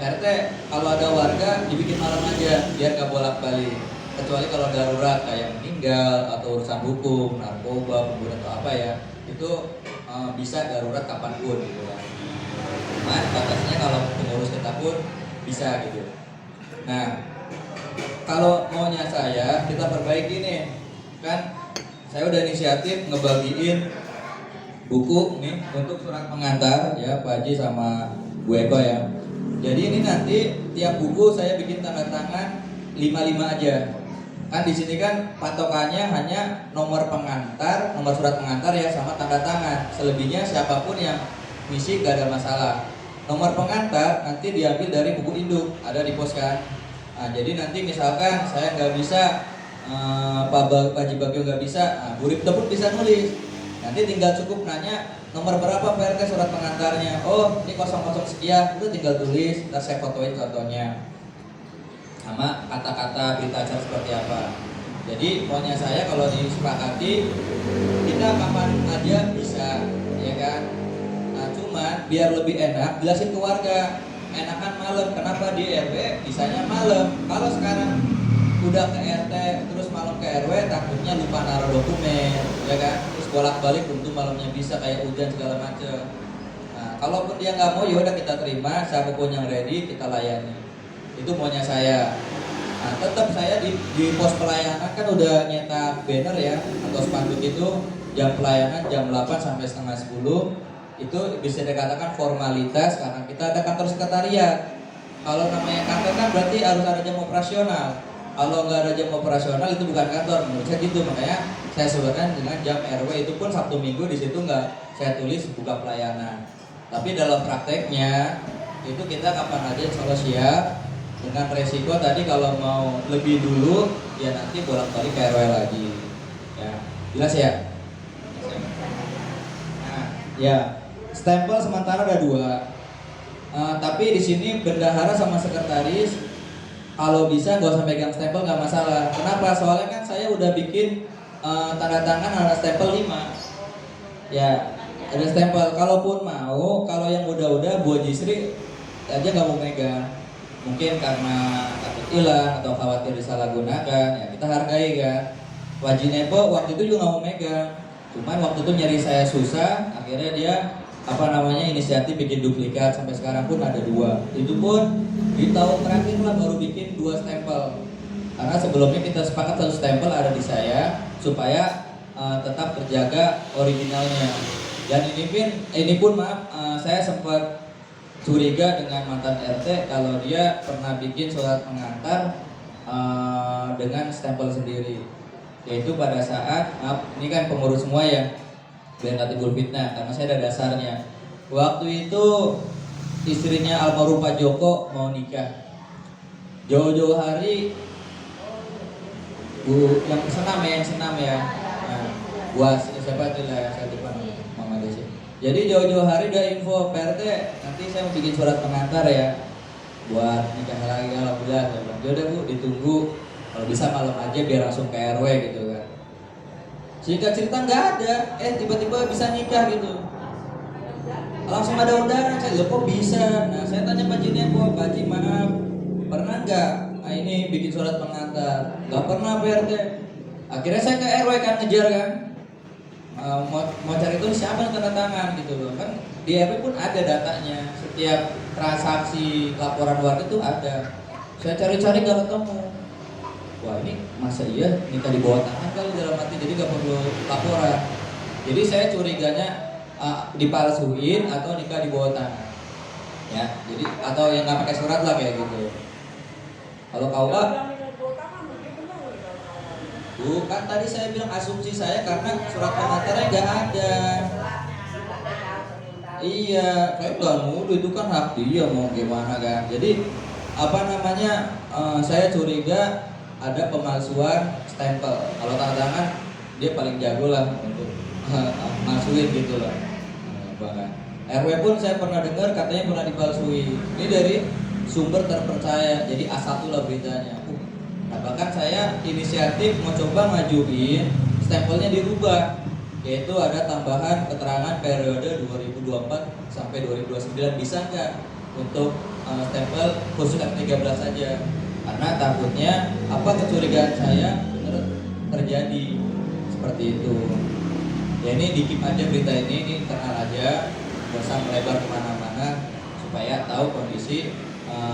RT kalau ada warga dibikin malam aja biar gak bolak-balik, kecuali kalau darurat kayak meninggal atau urusan hukum, narkoba, pembunuhan atau apa ya, itu bisa darurat kapanpun gitu kan. Cuman batasnya kalau pengurus kita pun bisa gitu. Nah kalau maunya saya kita perbaiki nih kan, saya udah inisiatif ngebagiin buku nih untuk surat pengantar ya Pak Haji sama Bu Eko ya. Jadi ini nanti tiap buku saya bikin tanda tangan 55 aja. Kan di sini kan patokannya hanya nomor pengantar, nomor surat pengantar ya sama tanda tangan. Selebihnya siapapun yang ngisi gak ada masalah. Nomor pengantar nanti diambil dari buku induk, ada di pos kan. Nah, jadi nanti misalkan saya nggak bisa, Pak Haji Bagio nggak bisa, Bu Ripto pun bisa nulis. Nanti tinggal cukup nanya nomor berapa PRT surat pengantarnya. Oh ini 00 sekian, itu tinggal tulis, kita saya fotoin contohnya sama kata-kata berita acara seperti apa. Jadi maunya saya kalau disepakati kita kapan aja bisa ya kan. Nah cuman biar lebih enak jelasin ke warga, enakan malam. Kenapa di RW bisanya malam? Kalau sekarang udah ke RT terus malam ke RW takutnya lupa naruh dokumen ya kan, terus bolak-balik untuk malamnya bisa kayak hujan segala macem. Nah kalaupun dia nggak mau ya udah kita terima, siapapun yang ready kita layani, itu maunya saya. Nah tetap saya di pos pelayanan kan udah nyetak banner ya atau spanduk itu jam pelayanan jam 8 sampai setengah 10. Itu bisa dikatakan formalitas karena kita ada kantor sekretariat. Kalau namanya kantor kan berarti harus ada jam operasional. Kalau nggak ada jam operasional itu bukan kantor, menurut saya gitu. Makanya saya sebutkan dengan jam RW, itu pun Sabtu Minggu di situ nggak saya tulis buka pelayanan. Tapi dalam prakteknya itu kita kapan aja insya Allah siap, dengan resiko tadi kalau mau lebih dulu ya nanti bolak-balik ke RW lagi. Ya jelas ya. Nah ya stempel sementara ada 2. Tapi di sini bendahara sama sekretaris kalau bisa gak usah pegang stempel gak masalah. Kenapa? Soalnya kan saya udah bikin tanda tangan ada stempel 5. Ya, ada stempel. Kalaupun mau, kalau yang udah Bu Haji Sri aja gak mau megang. Mungkin karena takut hilang atau khawatir disalahgunakan, ya kita hargai kan. Wajib Nepo waktu itu juga gak mau megang. Cuman waktu itu nyari saya susah, akhirnya dia inisiatif bikin duplikat, sampai sekarang pun ada 2. Itu pun di tahun terakhir lah baru bikin 2 stempel. Karena sebelumnya kita sepakat 1 stempel ada di saya supaya tetap terjaga originalnya. Dan ini pun maaf, saya sempat curiga dengan mantan RT kalau dia pernah bikin surat pengantar dengan stempel sendiri. Yaitu pada saat, maaf ini kan pengurus semua ya, biar nggak timbul fitnah, karena saya ada dasarnya. Waktu itu istrinya almarhum Pak Joko mau nikah, jauh-jauh hari Bu yang senam ya, nah, buat siapa itu lah saya lupa Mama Desi. Jadi jauh-jauh hari udah info PRT nanti saya mau bikin surat pengantar ya buat nikah lagi. Alhamdulillah ya udah Bu ditunggu, kalau bisa malam aja biar langsung ke RW gitu kan. Singkat cerita nggak ada, tiba-tiba bisa nikah gitu. Langsung ada undangan, saya loh kok bisa. Nah saya tanya Pak Jinnya, kok Pak Haji maaf, pernah nggak ini bikin surat pengantar? Nggak pernah PRT. Akhirnya saya ke RW kan ngejar kan. Mau cari tuh siapa yang tanda tangan gitu loh kan, di RW pun ada datanya, setiap transaksi laporan warga itu ada. Saya cari-cari nggak ketemu. Wah ini masa iya nikah di bawah tangan kali dalam hati, jadi nggak perlu laporan. Jadi saya curiganya dipalsuin atau nikah di bawah tangan, ya. Jadi atau yang nggak pakai surat lah kayak gitu. Kalau KUA kan tadi saya bilang asumsi saya karena surat pengantarnya nggak ada. Iya, saya nggak nuduh, itu kan hak dia mau gimana kan. Jadi apa namanya, saya curiga ada pemalsuan stempel. Kalau tanda tangan dia paling jago lah untuk malsuin gitu loh. Bahkan RW pun saya pernah dengar katanya pernah dipalsui. Ini dari sumber terpercaya, jadi A1 lah beritanya. Nah, bahkan saya inisiatif mau coba ngajuin stempelnya dirubah, yaitu ada tambahan keterangan periode 2024 sampai 2029, bisa nggak untuk stempel khusus F13 saja, karena takutnya kecurigaan saya benar terjadi seperti itu. Ya ini dikip aja berita ini kenal aja, gak usah melebar kemana-mana supaya tahu kondisi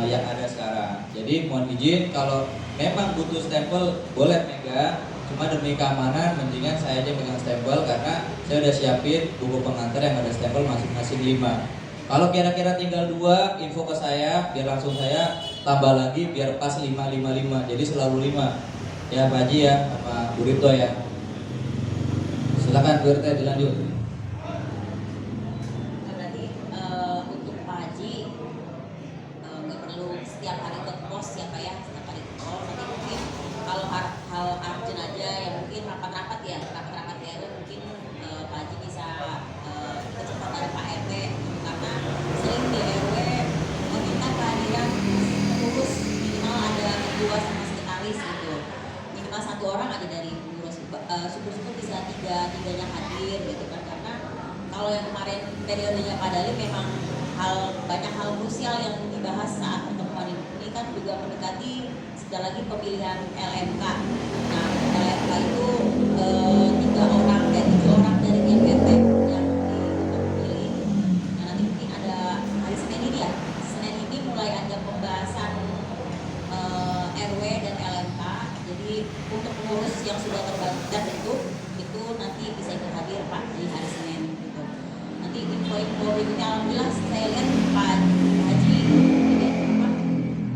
yang ada sekarang. Jadi mohon izin kalau memang butuh stempel boleh megang, cuma demi keamanan mendingan saya aja megang stempel karena saya udah siapin buku pengantar yang ada stempel masing-masing 5. Kalau kira-kira tinggal 2, info ke saya biar langsung saya tambah lagi biar pas 555. Jadi selalu 5. Ya Pak Haji ya sama Bu Rito ya. Silakan Bu RT dilanjut. Berarti untuk Pak Haji nggak perlu setiap hari ke pos ya Pak ya, setiap hari ke pos. Nanti mungkin kalau hal urgent aja ya mungkin rapat-rapat ya mungkin Pak Haji bisa kecepatan dari Pak RT gitu, karena sering di RW meminta kehadiran pengurus minimal ada 2 sama sekretaris gitu, minimal 1 orang aja dari pengurus. Syukur-syukur bisa tiganya hadir gitu kan, karena kalau yang kemarin periodenya Pak Dali memang banyak hal krusial yang dibahas saat pertemuan ini kan juga mendekati sekali lagi pemilihan LMK. Nah LMK itu 7 orang dari tiap RT yang dipilih. Nah nanti mungkin ada hari Senin ini ya, Senin ini mulai ada pembahasan RW dan LMK. Jadi untuk pengurus yang sudah terbatas itu nanti bisa ikut hadir Pak di hari Senin gitu. Nanti info-info berikutnya alhamdulillah saya lihat Pak Haji ini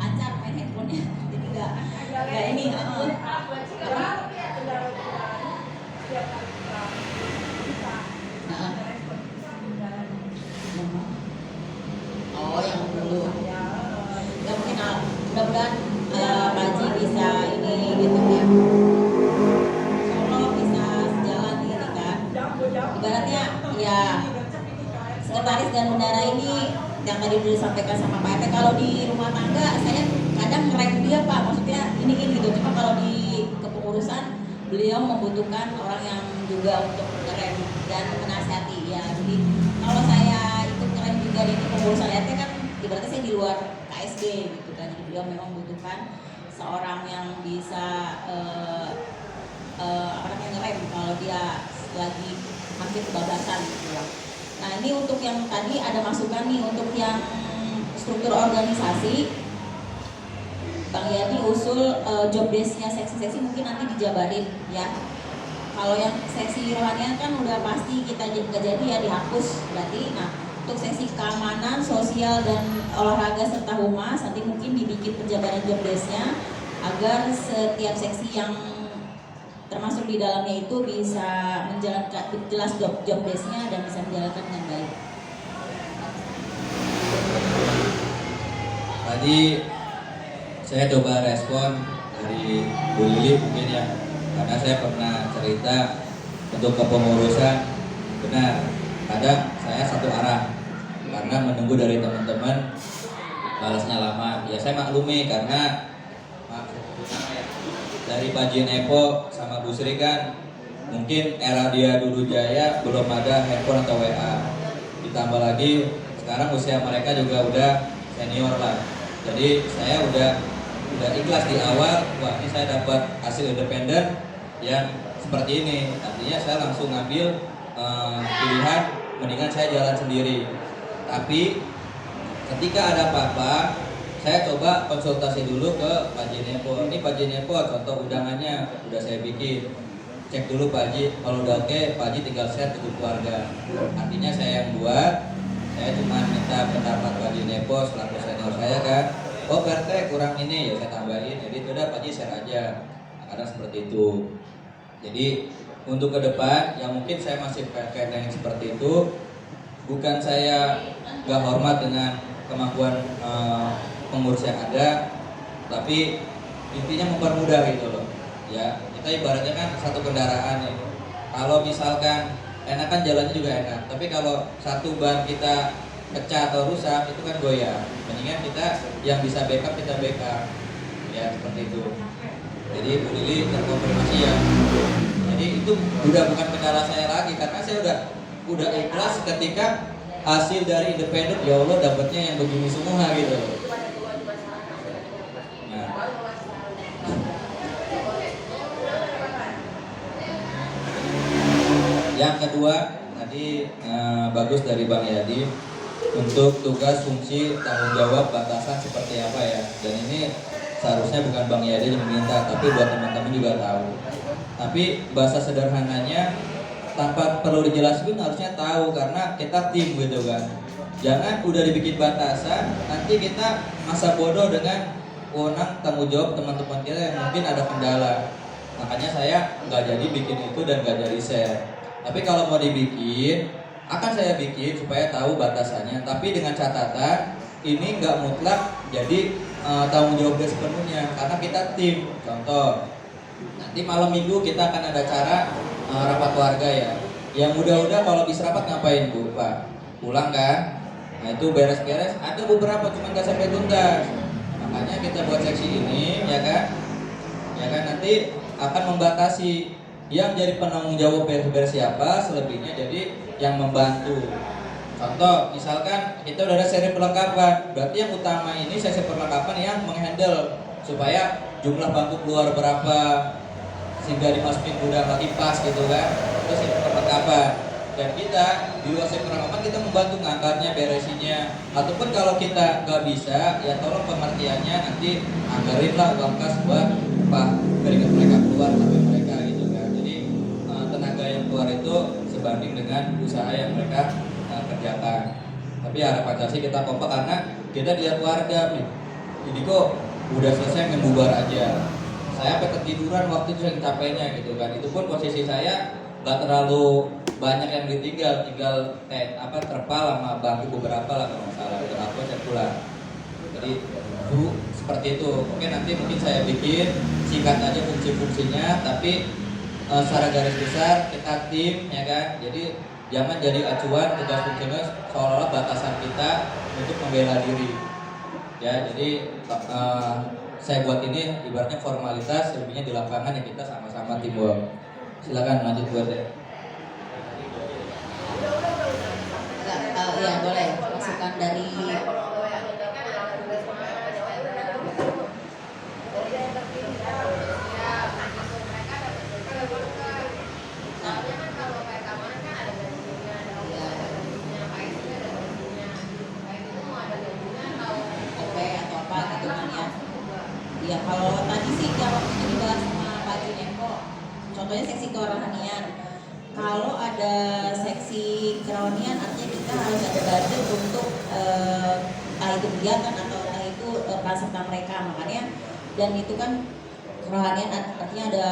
lancar main handphonenya, jadi nggak ini oh yang dulu ya mungkin mudah-mudahan Pak Haji bisa ini gitu ya, insyaallah bisa sejalan ini kan. Ibaratnya ya sekretaris dan bendara ini yang tadi udah disampaikan sama Pak RT, kalau di rumah tangga saya kadang ngerem dia Pak, maksudnya ini gitu, cuma kalau di kepengurusan beliau membutuhkan orang yang juga untuk ngerem dan menasihati ya. Jadi kalau saya ikut ngerem juga di kepengurusan RT kan ibaratnya saya di luar KSD gitu kan, jadi beliau memang membutuhkan seorang yang bisa ngerem kalau dia lagi hampir kebablasan gitu ya. Nah ini untuk yang tadi ada masukan nih untuk yang struktur organisasi, Bang Yani usul job desk-nya seksi-seksi mungkin nanti dijabarin ya. Kalau yang seksi rohanian kan udah pasti kita nggak jadi ya, dihapus berarti. Nah untuk seksi keamanan, sosial dan olahraga serta humas nanti mungkin dibikin penjabaran job desk-nya agar setiap seksi yang termasuk di dalamnya itu bisa menjalankan jelas job desk-nya dan bisa menjalankan dengan baik. Tadi saya coba respon dari Bu Lili mungkin ya, karena saya pernah cerita untuk kepengurusan benar kadang saya satu arah karena menunggu dari teman-teman balasnya lama. Ya saya maklumi karena dari Pak Jin Epo sama Bu Sri kan mungkin era dia dulu jaya belum ada handphone atau WA. Ditambah lagi sekarang usia mereka juga udah senior lah. Jadi saya udah ikhlas di awal, wah ini saya dapat hasil independen yang seperti ini. Artinya saya langsung ngambil pilihan mendingan saya jalan sendiri. Tapi ketika ada apa-apa, saya coba konsultasi dulu ke Pak Jenepo. Ini Pak Jenepo contoh undangannya udah saya bikin. Cek dulu Pak Haji, kalau udah oke Pak Haji tinggal share ke grup keluarga. Artinya saya yang buat, saya cuma minta pendapat Pak Jenepo selaku senior saya kan. Oh PRT kurang ini ya saya tambahin. Jadi itu udah Pak Haji share aja. Nah, kadang seperti itu. Jadi untuk ke depan yang mungkin saya masih pakai yang seperti itu, bukan saya gak hormat dengan kemampuan pengurus yang ada, tapi intinya mempermudah gitu loh. Ya, kita ibaratnya kan satu kendaraan nih. Kalau misalkan enak kan jalannya juga enak, tapi kalau satu ban kita pecah atau rusak itu kan goyah. Mendingan kita yang bisa backup kita backup. Ya seperti itu. Jadi Bu Lili terkonfirmasi ya. Jadi itu udah bukan kendala saya lagi karena saya udah ikhlas ketika hasil dari independen, ya Allah dapatnya yang begini semua gitu. Nah. Yang kedua tadi bagus dari Bang Yadi untuk tugas fungsi tanggung jawab batasan seperti apa ya. Dan ini seharusnya bukan Bang Yadi yang meminta, tapi buat teman-teman juga tahu. Tapi bahasa sederhananya tanpa perlu dijelaskan harusnya tahu karena kita tim gitu kan. Jangan udah dibikin batasan nanti kita masa bodoh dengan wewenang tanggung jawab teman-teman kita yang mungkin ada kendala. Makanya saya nggak jadi bikin itu dan nggak jadi share. Tapi kalau mau dibikin akan saya bikin supaya tahu batasannya. Tapi dengan catatan ini nggak mutlak jadi tanggung jawabnya sepenuhnya karena kita tim. Contoh nanti malam minggu kita akan ada acara rapat keluarga ya. Yang muda-muda kalau bisa rapat ngapain Bu? Pak? Pulang kan? Nah itu beres-beres. Ada beberapa cuma nggak sampai tuntas. Makanya kita buat seksi ini ya kan? Ya kan nanti akan membatasi yang jadi penanggung jawab beres-beres siapa, selebihnya jadi yang membantu. Contoh, misalkan kita udah ada seri perlengkapan, berarti yang utama ini sesi perlengkapan yang menghandle supaya jumlah bangku keluar berapa sehingga dimasukin gudang lagi pas gitu kan. Itu sesi perlengkapan. Dan kita di luar sesi perlengkapan kita membantu ngangkatnya, beresinnya. Ataupun kalau kita nggak bisa, ya tolong pengertiannya nanti anggarinlah uang kas buat Pak keringat mereka keluar sampai mereka gitu kan. Jadi tenaga yang keluar itu sebanding dengan usaha yang mereka kerjakan. Tapi harapan saya sih kita kompak karena kita dia keluarga nih. Jadi kok udah selesai membubar aja. Saya sampai ketiduran waktu itu saya capeknya gitu kan. Itu pun posisi saya nggak terlalu banyak yang ditinggal, tinggal terpal sama bangku beberapa lah kalau nggak salah. Udah aku saya pulang. Jadi Bu seperti itu. Oke nanti mungkin saya bikin singkat aja fungsi-fungsinya, tapi secara garis besar kita tim ya kan. Jadi jangan jadi acuan tugas fungsinya seolah-olah batasan kita untuk membela diri. Ya, jadi saya buat ini ibaratnya formalitas, lebihnya di lapangan ya kita sama-sama teamwork. Silakan lanjut buat ya. Ya boleh masukan dari ya. Kalau tadi sih kalau itu dibahas sama Pak Juneko, contohnya seksi kerohanian. Kalau ada seksi kerohanian artinya kita harus ada budget untuk entah itu kegiatan atau entah itu peran serta mereka. Makanya dan itu kan kerohanian artinya ada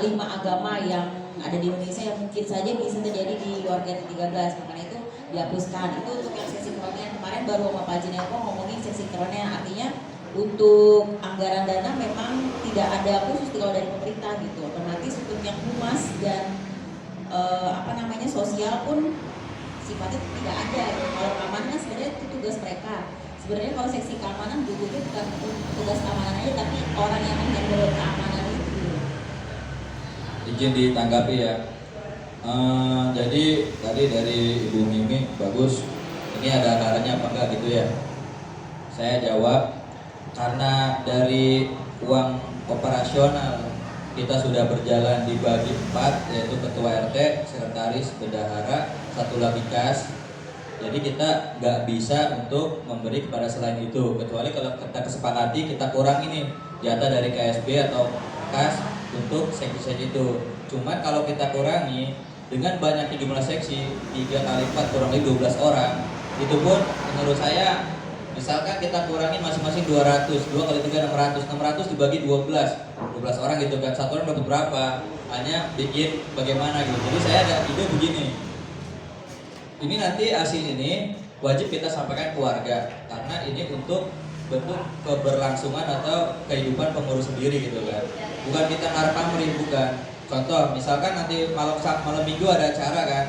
5 agama yang ada di Indonesia yang mungkin saja bisa terjadi di warga 13. Makanya itu dihapuskan. Itu untuk yang seksi kerohanian. Kemarin baru sama Pak Juneko ngomongin seksi kerohanian artinya untuk anggaran dana memang tidak ada khusus kalau dari pemerintah gitu. Otomatis untuk yang humas dan sosial pun sifatnya tidak ada. Kalau keamanan sebenarnya itu tugas mereka. Sebenarnya kalau seksi keamanan butuhnya bukan tugas keamanan aja, tapi orang yang menghandle keamanan itu. Izin ditanggapi ya. Jadi tadi dari Ibu Mimi bagus. Ini ada anggarannya apa enggak gitu ya? Saya jawab karena dari uang operasional kita sudah berjalan dibagi 4, yaitu ketua RT, sekretaris, bendahara, satu lagi kas. Jadi kita nggak bisa untuk memberi kepada selain itu, kecuali kalau kita kesepakati kita kurang ini jatah dari KSB atau kas untuk seksi-seksi itu. Cuman kalau kita kurangi dengan banyaknya jumlah seksi 3 kali 4 kurang lebih 12 orang, itu pun menurut saya misalkan kita kurangi masing-masing 200, 2 kali 3 600 dibagi 12 orang gitu kan, satu orang dapat berapa, hanya bikin bagaimana gitu. Jadi saya ada ide begini, ini nanti hasil ini wajib kita sampaikan ke warga karena ini untuk bentuk keberlangsungan atau kehidupan pengurus sendiri gitu kan, bukan kita narik pamrih, bukan. Contoh misalkan nanti malam minggu ada acara kan,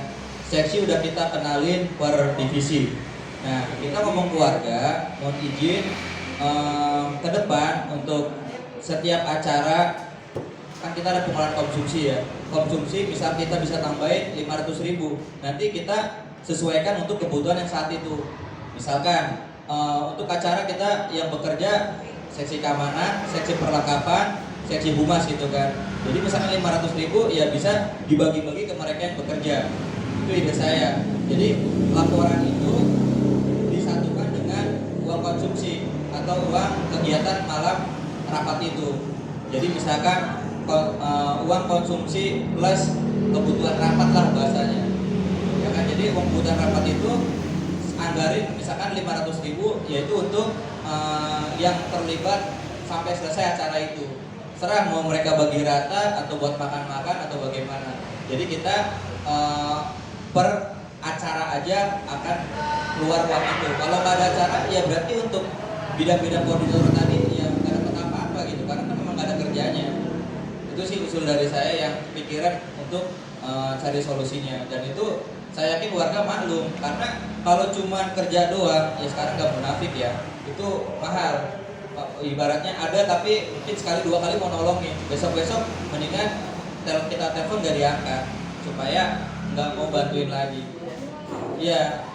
seksi udah kita kenalin per divisi. Nah kita ngomong ke warga, mohon izin ke depan untuk setiap acara kan kita ada pengelolaan konsumsi ya, konsumsi misal kita bisa tambahin 500.000, nanti kita sesuaikan untuk kebutuhan yang saat itu. Misalkan untuk acara kita yang bekerja seksi keamanan, seksi perlengkapan, seksi humas gitu kan, jadi misalkan 500.000 ya bisa dibagi-bagi ke mereka yang bekerja. Itu ide saya. Jadi laporan itu disatukan dengan uang konsumsi atau uang kegiatan malam rapat itu. Jadi misalkan uang konsumsi plus kebutuhan rapat lah bahasanya. Ya kan, jadi uang kebutuhan rapat itu anggarin misalkan 500.000 yaitu untuk yang terlibat sampai selesai acara itu. Serah mau mereka bagi rata atau buat makan-makan atau bagaimana. Jadi kita per acara aja akan keluar uang itu. Kalau nggak ada acara ya berarti untuk bidang-bidang koordinator tadi ya nggak dapat apa-apa gitu, karena kan memang nggak ada kerjanya. Itu sih usul dari saya yang pikiran untuk cari solusinya, dan itu saya yakin warga maklum, karena kalau cuma kerja doang ya sekarang nggak munafik ya, itu mahal. Ibaratnya ada tapi mungkin sekali 2 kali mau nolongin, besok-besok mendingan kita telepon gak diangkat supaya nggak mau bantuin lagi. Iya,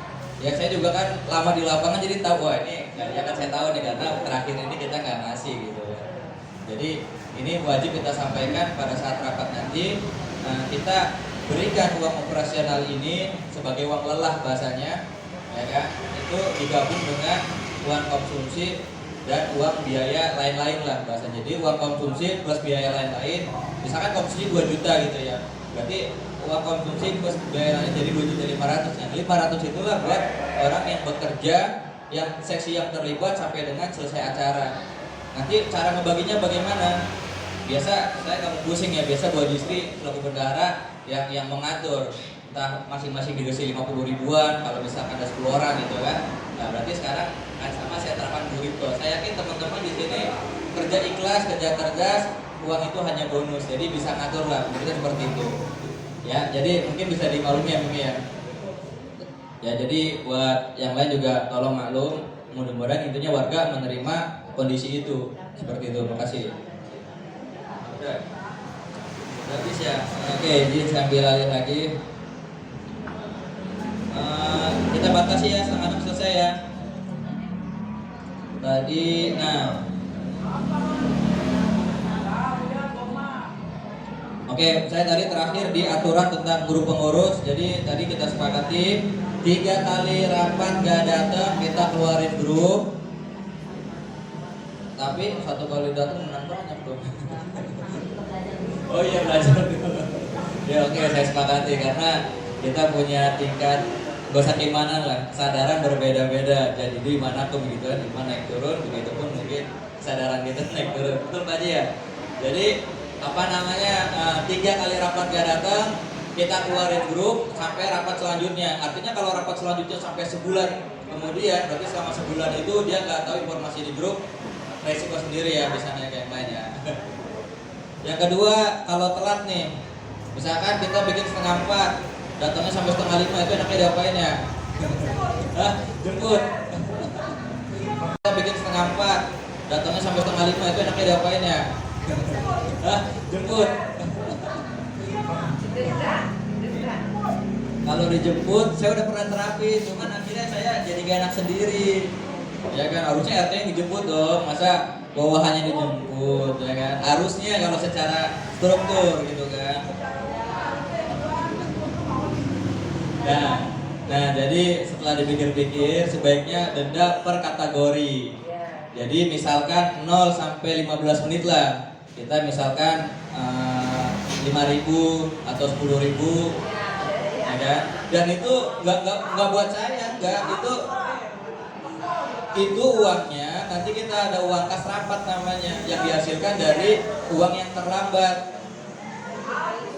ya saya juga kan lama di lapangan jadi tahu, wah ini ya kan saya tahu nih karena terakhir ini kita nggak ngasih gitu ya. Jadi ini wajib kita sampaikan pada saat rapat nanti. Kita berikan uang operasional ini sebagai uang lelah bahasanya, ya kan? Itu digabung dengan uang konsumsi dan uang biaya lain-lain lah bahasanya. Jadi uang konsumsi plus biaya lain-lain, misalkan konsumsi 2 juta gitu ya, berarti uang konsumsi plus biaya lain jadi 2.500.000. Yang 500 itulah buat orang yang bekerja, yang seksi yang terlibat sampai dengan selesai acara. Nanti cara ngebaginya bagaimana? Biasa saya nggak mau pusing ya, biasa Bu Justri selaku bendahara yang mengatur, entah masing-masing dikasih 50 ribuan kalau misalkan ada 10 orang gitu kan. Nah berarti sekarang sama saya terapkan Bu Ripto. Saya yakin teman-teman di sini kerja ikhlas, kerja cerdas, uang itu hanya bonus, jadi bisa ngatur lah, kita seperti itu. Ya, jadi mungkin bisa dimaklumi ya Mimi ya. Ya, jadi buat yang lain juga tolong maklum, mudah-mudahan intinya warga menerima kondisi itu. Seperti itu, makasih. Udah habis ya. Oke, jadi saya ambil alih lagi. Kita batasi ya, setengah 6 selesai ya. Tadi, oke, saya tadi terakhir di aturan tentang guru pengurus. Jadi tadi kita sepakati 3 kali rapat gak datang kita keluarin grup. Tapi 1 kali datang menang banyak dong. Oh iya, belajar dulu. Ya oke, saya sepakati karena kita punya tingkat gak usah gimana lah, kesadaran berbeda-beda. Jadi di mana aku begitu kan, di mana naik turun, begitu pun mungkin kesadaran kita naik turun. Betul Pak Haji ya? Jadi 3 kali rapat gak datang kita keluarin grup sampai rapat selanjutnya. Artinya kalau rapat selanjutnya sampai sebulan kemudian, berarti selama sebulan itu dia nggak tahu informasi di grup, resiko sendiri ya, bisa naik yang lain ya. Yang kedua, kalau telat nih, misalkan kita bikin setengah 4, datangnya sampai setengah 5, itu enaknya diapain ya? Hah? Jemput. Kita bikin setengah 4, datangnya sampai setengah 5, itu enaknya diapain ya? Hah? Jemput. kalau dijemput saya udah pernah terapin, cuman akhirnya saya jadi gak enak sendiri. Ya kan, harusnya RT yang dijemput dong, masa bawahannya dijemput, ya kan? Harusnya kalau secara struktur gitu kan. Nah, jadi setelah dipikir-pikir sebaiknya denda per kategori. Jadi misalkan 0 sampai 15 menit lah. Kita misalkan 5.000 atau 10.000, ya kan? Dan itu nggak buat saya, nggak, itu uangnya nanti kita ada uang kas rapat namanya yang dihasilkan dari uang yang terlambat.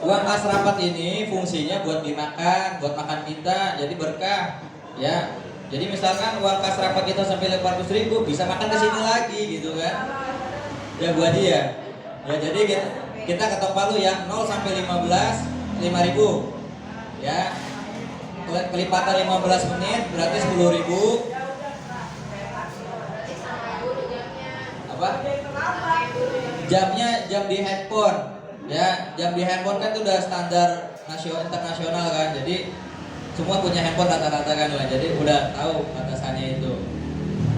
Uang kas rapat ini fungsinya buat dimakan, buat makan kita, jadi berkah, ya. Jadi misalkan uang kas rapat kita sampai 500.000 bisa makan ke sini lagi gitu kan? Ya Bu Haji ya. Ya jadi kita ketok palu ya 0 sampai 15 5.000, ya. Kelipatan 15 menit berarti 10.000. Apa? Jamnya jam di handphone, ya. Jam di handphone kan itu udah standar internasional kan, jadi semua punya handphone rata-rata kan lah, jadi udah tahu batasannya itu.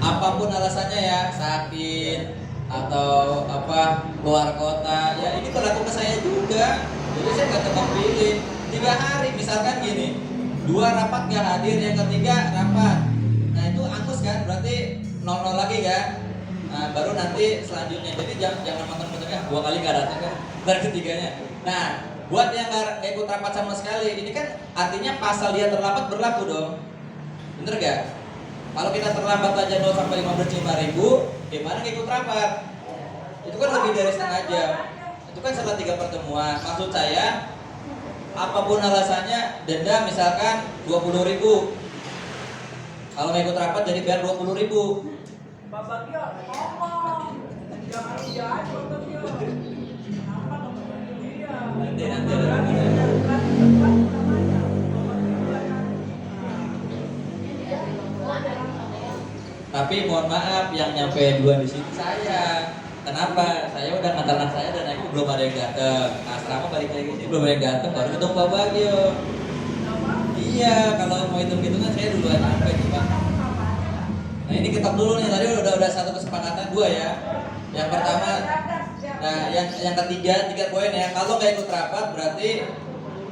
Apapun alasannya ya, sakit atau apa, keluar kota, ya ini berlaku ke saya juga. Jadi saya nggak tebak pilih. 3 hari misalkan gini, 2 rapat nggak hadir, yang ketiga rapat. Nah itu angus kan, berarti 0-0 lagi kan. Nah, baru nanti selanjutnya. Jadi jangan makan-makannya 2 kali nggak datang kan, baru ketiganya. Nah, buat yang nggak ikut rapat sama sekali, ini kan artinya pasal dia terlambat berlaku dong, bener gak? Kalau kita terlambat aja 0 sampai 15 5.000, gimana ikut rapat? Itu kan lebih dari setengah jam. Itu kan setelah 3 pertemuan. Maksud saya, apapun alasannya, denda misalkan 20.000. Kalau nggak ikut rapat jadi bayar 20.000. Bapak dia ngomong, jangan jahat bapak dia. Kenapa bapak dia? Nanti. Tapi mohon maaf, yang nyampe duluan di sini saya. Kenapa? Saya udah ngantar anak saya dan aku belum ada yang datang. Nah, selama balik lagi sini belum ada yang datang, baru ketemu Pak Bagio. Iya, kalau mau hitung-hitungan saya duluan nyampe nih Pak. Nah ini ketok dulu nih, tadi udah satu kesepakatan 2 ya. Yang pertama, nah yang ketiga 3 poin ya. Kalau nggak ikut rapat berarti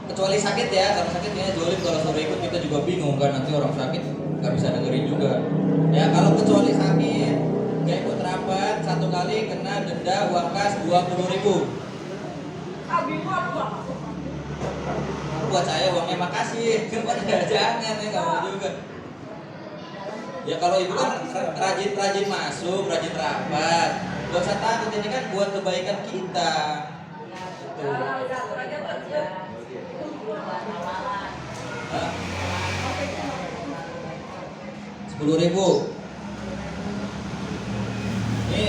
kecuali sakit ya. Kalau sakit ya zolim, kalau suruh ikut kita juga bingung kan, nanti orang sakit nggak bisa dengerin juga. Ya kalau kecuali sakit nggak ikut rapat 1 kali kena denda uang kas 20.000. Buat saya uangnya makasih, jangan ya, nggak mau juga. Ya kalau ibu kan rajin masuk, rajin rapat, gak usah takut, ini kan buat kebaikan kita. Gitu. 10.000. Ini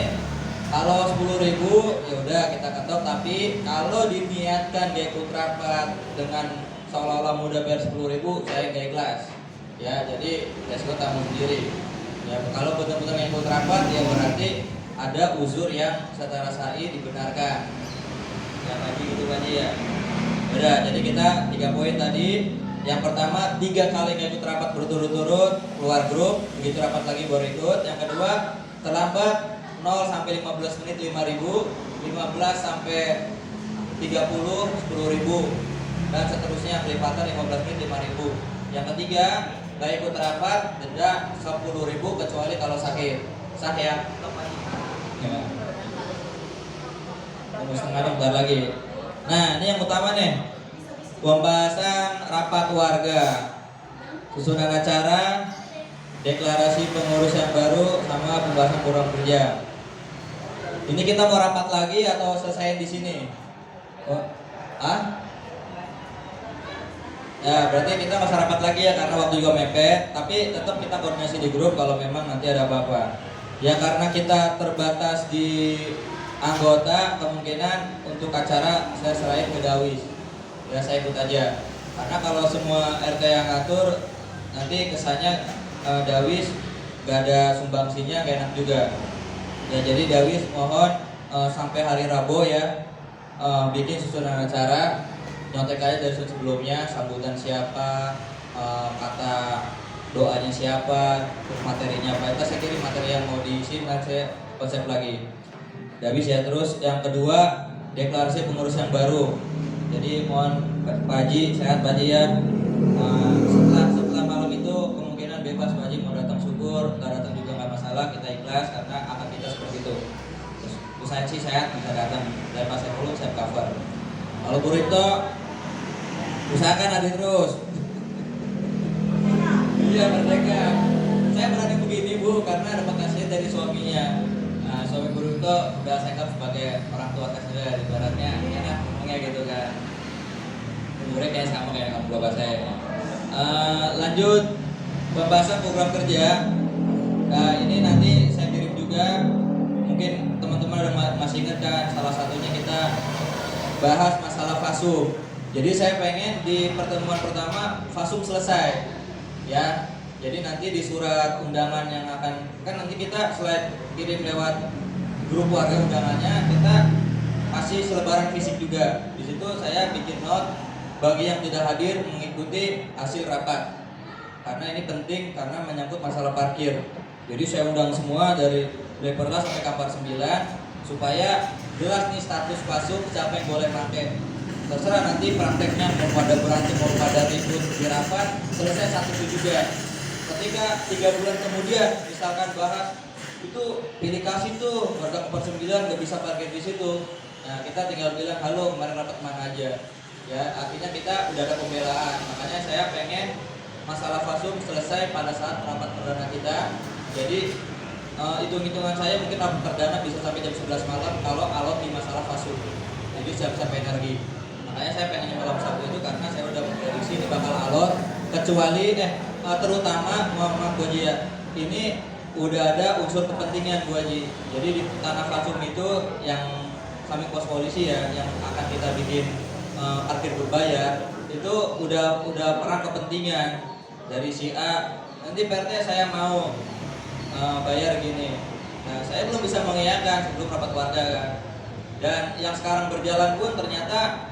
kalau 10.000 ya udah kita ketok, tapi kalau diniatkan gak ikut rapat dengan seolah-olah mudah bayar 10.000, saya gak ikhlas. Ya, jadi resiko tanggung sendiri. Ya, kalau benar-benar ikut rapat ya berarti ada uzur yang secara syar'i dibenarkan. Ya lagi gitu aja ya. Udah, jadi kita 3 poin tadi. Yang pertama 3 kali nggak ikut rapat berturut-turut, keluar grup, begitu rapat lagi baru ikut. Yang kedua, terlambat 0 sampai 15 menit 5.000, 15 sampai 30 10.000, dan seterusnya kelipatan 15 menit 5.000. Yang ketiga, nggak ikut rapat denda 10.000 kecuali kalau sakit. Sah ya? Ya. Tunggu setengah dong, bentar lagi. Nah, ini yang utama nih. Pembahasan rapat warga, susunan acara, deklarasi pengurus yang baru, sama pembahasan program kerja. Ini kita mau rapat lagi atau selesai di sini? Oh, ya berarti kita masih rapat lagi ya, karena waktu juga mepet. Tapi tetap kita koordinasi di grup kalau memang nanti ada apa-apa. Ya karena kita terbatas di anggota, kemungkinan untuk acara saya serahin ke Dawis. Ya saya ikut aja. Karena kalau semua RT yang ngatur, nanti kesannya Dawis gak ada sumbangsinya, gak enak juga. Ya jadi Dawis mohon sampai hari Rabu ya bikin susunan acara. nyontek aja dari sebelumnya, sambutan siapa, kata doanya siapa, terus materinya apa. Itu saya kirim materi yang mau diisi, nanti saya konsep lagi. Udah habis ya. Terus yang kedua, deklarasi pengurus yang baru. Jadi mohon Pak Haji, sehat Pak Haji ya. Setelah malam itu kemungkinan bebas Pak Haji, mau datang syukur, nggak datang juga nggak masalah, kita ikhlas karena akan kita seperti itu. Terus usahain sih sehat bisa datang, dan Mas Saifullah saya cover. Kalau Burito usahakan hadir terus. Iya merdeka. Saya berani begini Bu karena ada bekasnya dari suaminya. Nah, suami Burito udah saya anggap sebagai orang tua saya, ibaratnya enak ngomongnya gitu kan. Umurnya kayak sama kayak kamu bapak saya. Lanjut pembahasan program kerja. Nah ini nanti saya kirim juga. Mungkin teman-teman udah masih ingat kan, salah satunya kita bahas masalah fasum. Jadi saya pengen di pertemuan pertama fasum selesai, ya. Jadi nanti di surat undangan yang akan, kan nanti kita selain kirim lewat grup warga undangannya, kita kasih selebaran fisik juga. Di situ saya bikin note bagi yang tidak hadir mengikuti hasil rapat, karena ini penting karena menyangkut masalah parkir. Jadi saya undang semua dari Perlas sampai Kampar 9 supaya jelas nih status fasum, siapa yang boleh pakai. Terserah nanti prakteknya mau pada berantem mau pada ribut di rapat, selesai satu itu juga. Ketika 3 bulan kemudian misalkan bahas itu pilih kasih tuh warga Kampar 9 nggak bisa parkir di situ. Nah kita tinggal bilang halo kemarin rapat mana aja. Ya artinya kita udah ada pembelaan. Makanya saya pengen masalah fasum selesai pada saat rapat perdana kita. Jadi hitung-hitungan saya mungkin rapat perdana bisa sampai jam 11 malam kalau alot di masalah fasum. Jadi siap-siap energi. Makanya saya pengen malam Sabtu itu karena saya udah memprediksi ini bakal alot, kecuali terutama Muhammad Bu Haji ya, ini udah ada unsur kepentingan Bu Haji. Jadi di tanah fasum itu yang kami pos polisi ya, yang akan kita bikin parkir berbayar, itu udah perang kepentingan dari si A. Nanti PRT saya mau bayar gini. Nah saya belum bisa mengiyakan sebelum rapat warga kan. Dan yang sekarang berjalan pun ternyata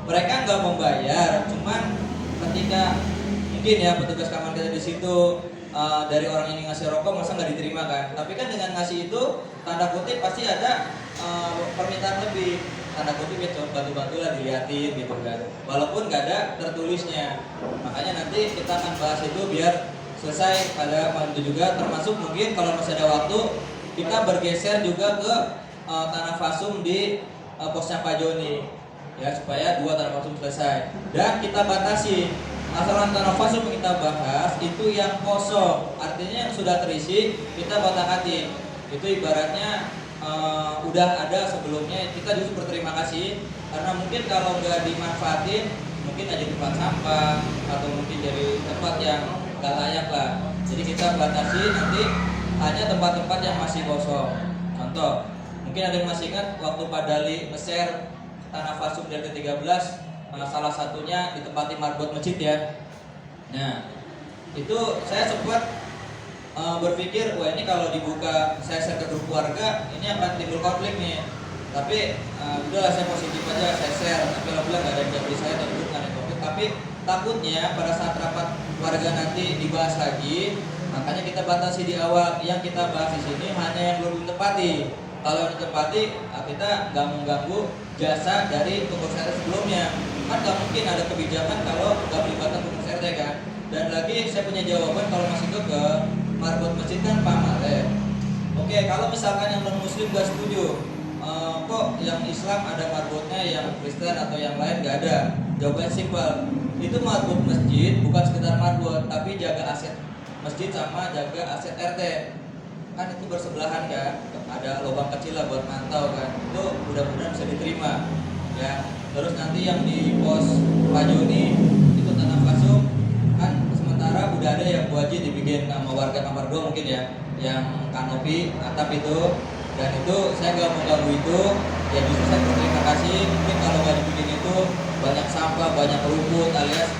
mereka nggak membayar, cuman ketika mungkin ya petugas kamar kita di situ dari orang ini ngasih rokok masa nggak diterima kan? Tapi kan dengan ngasih itu tanda kutip pasti ada permintaan lebih, tanda kutip ya bantu-bantu lah diliatin gitu kan. Walaupun nggak ada tertulisnya. Makanya nanti kita akan bahas itu biar selesai pada malam itu juga. Termasuk mungkin kalau masih ada waktu kita bergeser juga ke tanah fasum di posnya Pak Joni. Ya supaya 2 tanah fasum selesai dan kita batasi masalah tanah fasum yang kita bahas itu yang kosong, artinya yang sudah terisi kita kotak-atik. Itu ibaratnya udah ada sebelumnya, kita justru berterima kasih karena mungkin kalau nggak dimanfaatin mungkin aja tempat sampah atau mungkin jadi tempat yang nggak layak lah. Jadi kita batasi nanti hanya tempat-tempat yang masih kosong. Contoh mungkin ada yang masih ingat waktu Pak Dali nge-share tanah fasum dari ke-13, salah satunya ditempati marbot masjid ya. Nah itu saya sempat berpikir wah ini kalau dibuka saya share ke grup warga ini akan timbul konflik nih. Tapi udahlah saya positif aja, saya share. Tapi alhamdulillah nggak ada yang jadi saya dan grup nggak ada konflik. Tapi takutnya pada saat rapat warga nanti dibahas lagi, makanya kita batasi di awal. Yang kita bahas di sini hanya yang belum ditempati. Kalau yang ditempati kita nggak mengganggu jasa dari pengurus RT sebelumnya. Kan nggak mungkin ada kebijakan kalau nggak melibatkan pengurus RT kan. Dan lagi saya punya jawaban kalau masih ke marbot masjid kan Pak Mare. Oke, kalau misalkan yang non muslim nggak setuju, kok yang Islam ada marbotnya, yang Kristen atau yang lain nggak ada? Jawabannya simpel. Itu marbot masjid bukan sekedar marbot, tapi jaga aset masjid sama jaga aset RT. Kan itu bersebelahan kan, ada lubang kecil lah buat mantau kan, itu mudah-mudahan bisa diterima ya. Terus nanti yang di pos Pak Joni itu tanah fasum kan sementara udah ada yang Bu Haji dibikin sama warga Kampar 2 mungkin ya, yang kanopi atap itu, dan itu saya gak mau ganggu itu ya. Justru saya berterima kasih, mungkin kalau nggak dibikin itu banyak sampah, banyak rumput alias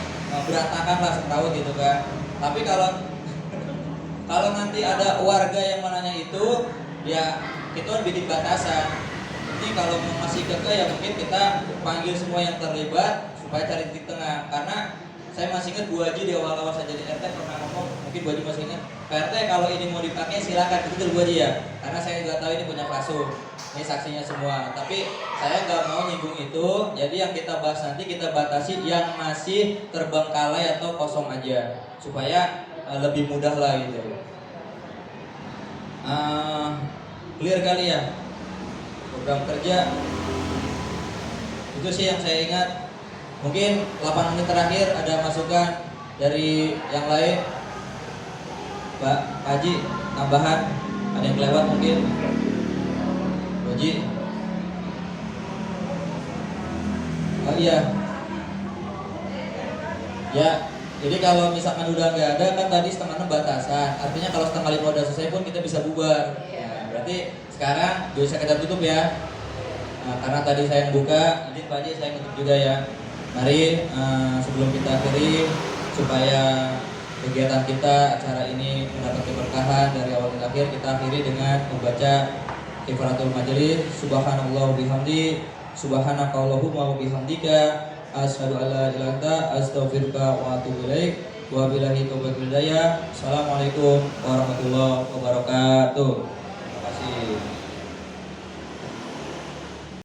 berantakan lah semrawut gitu kan. Tapi kalau nanti ada warga yang menanya itu, ya kita bikin batasan. Nanti kalau masih kekeh ya mungkin kita panggil semua yang terlibat supaya cari titik tengah. Karena saya masih ingat Bu Haji di awal-awal saya jadi RT pernah ngomong, mungkin Bu Haji masih ingat, Pak RT kalau ini mau dipakai silakan, itu Bu Haji ya. Karena saya juga tahu ini punya Fasu, ini saksinya semua. Tapi saya nggak mau nyinggung itu, jadi yang kita bahas nanti kita batasi yang masih terbengkalai atau kosong aja, supaya lebih mudah lah gitu. Clear kali ya program kerja itu sih yang saya ingat. Mungkin 8 menit terakhir ada masukan dari yang lain, Pak Haji, tambahan ada yang kelewat mungkin, Bu Haji. Oh iya ya, jadi kalau misalkan udah nggak ada kan tadi 5:30 batasan, artinya kalau 4:30 udah selesai pun kita bisa bubar. Nah, berarti sekarang bisa kita tutup ya. Nah, karena tadi saya yang buka, izin Pak Haji saya tutup juga ya. Mari sebelum kita akhiri, supaya kegiatan kita, acara ini mendapat keberkahan dari awal hingga akhir, kita akhiri dengan membaca kifaratul majelis. Subhanallah bihamdi, subhanakallahumma wa bihamdika, asyhadu an la ilaha illa anta, astaghfiruka wa atubu ilaik. Wa billahi taufiq wal hidayah. Assalamualaikum warahmatullahi wabarakatuh.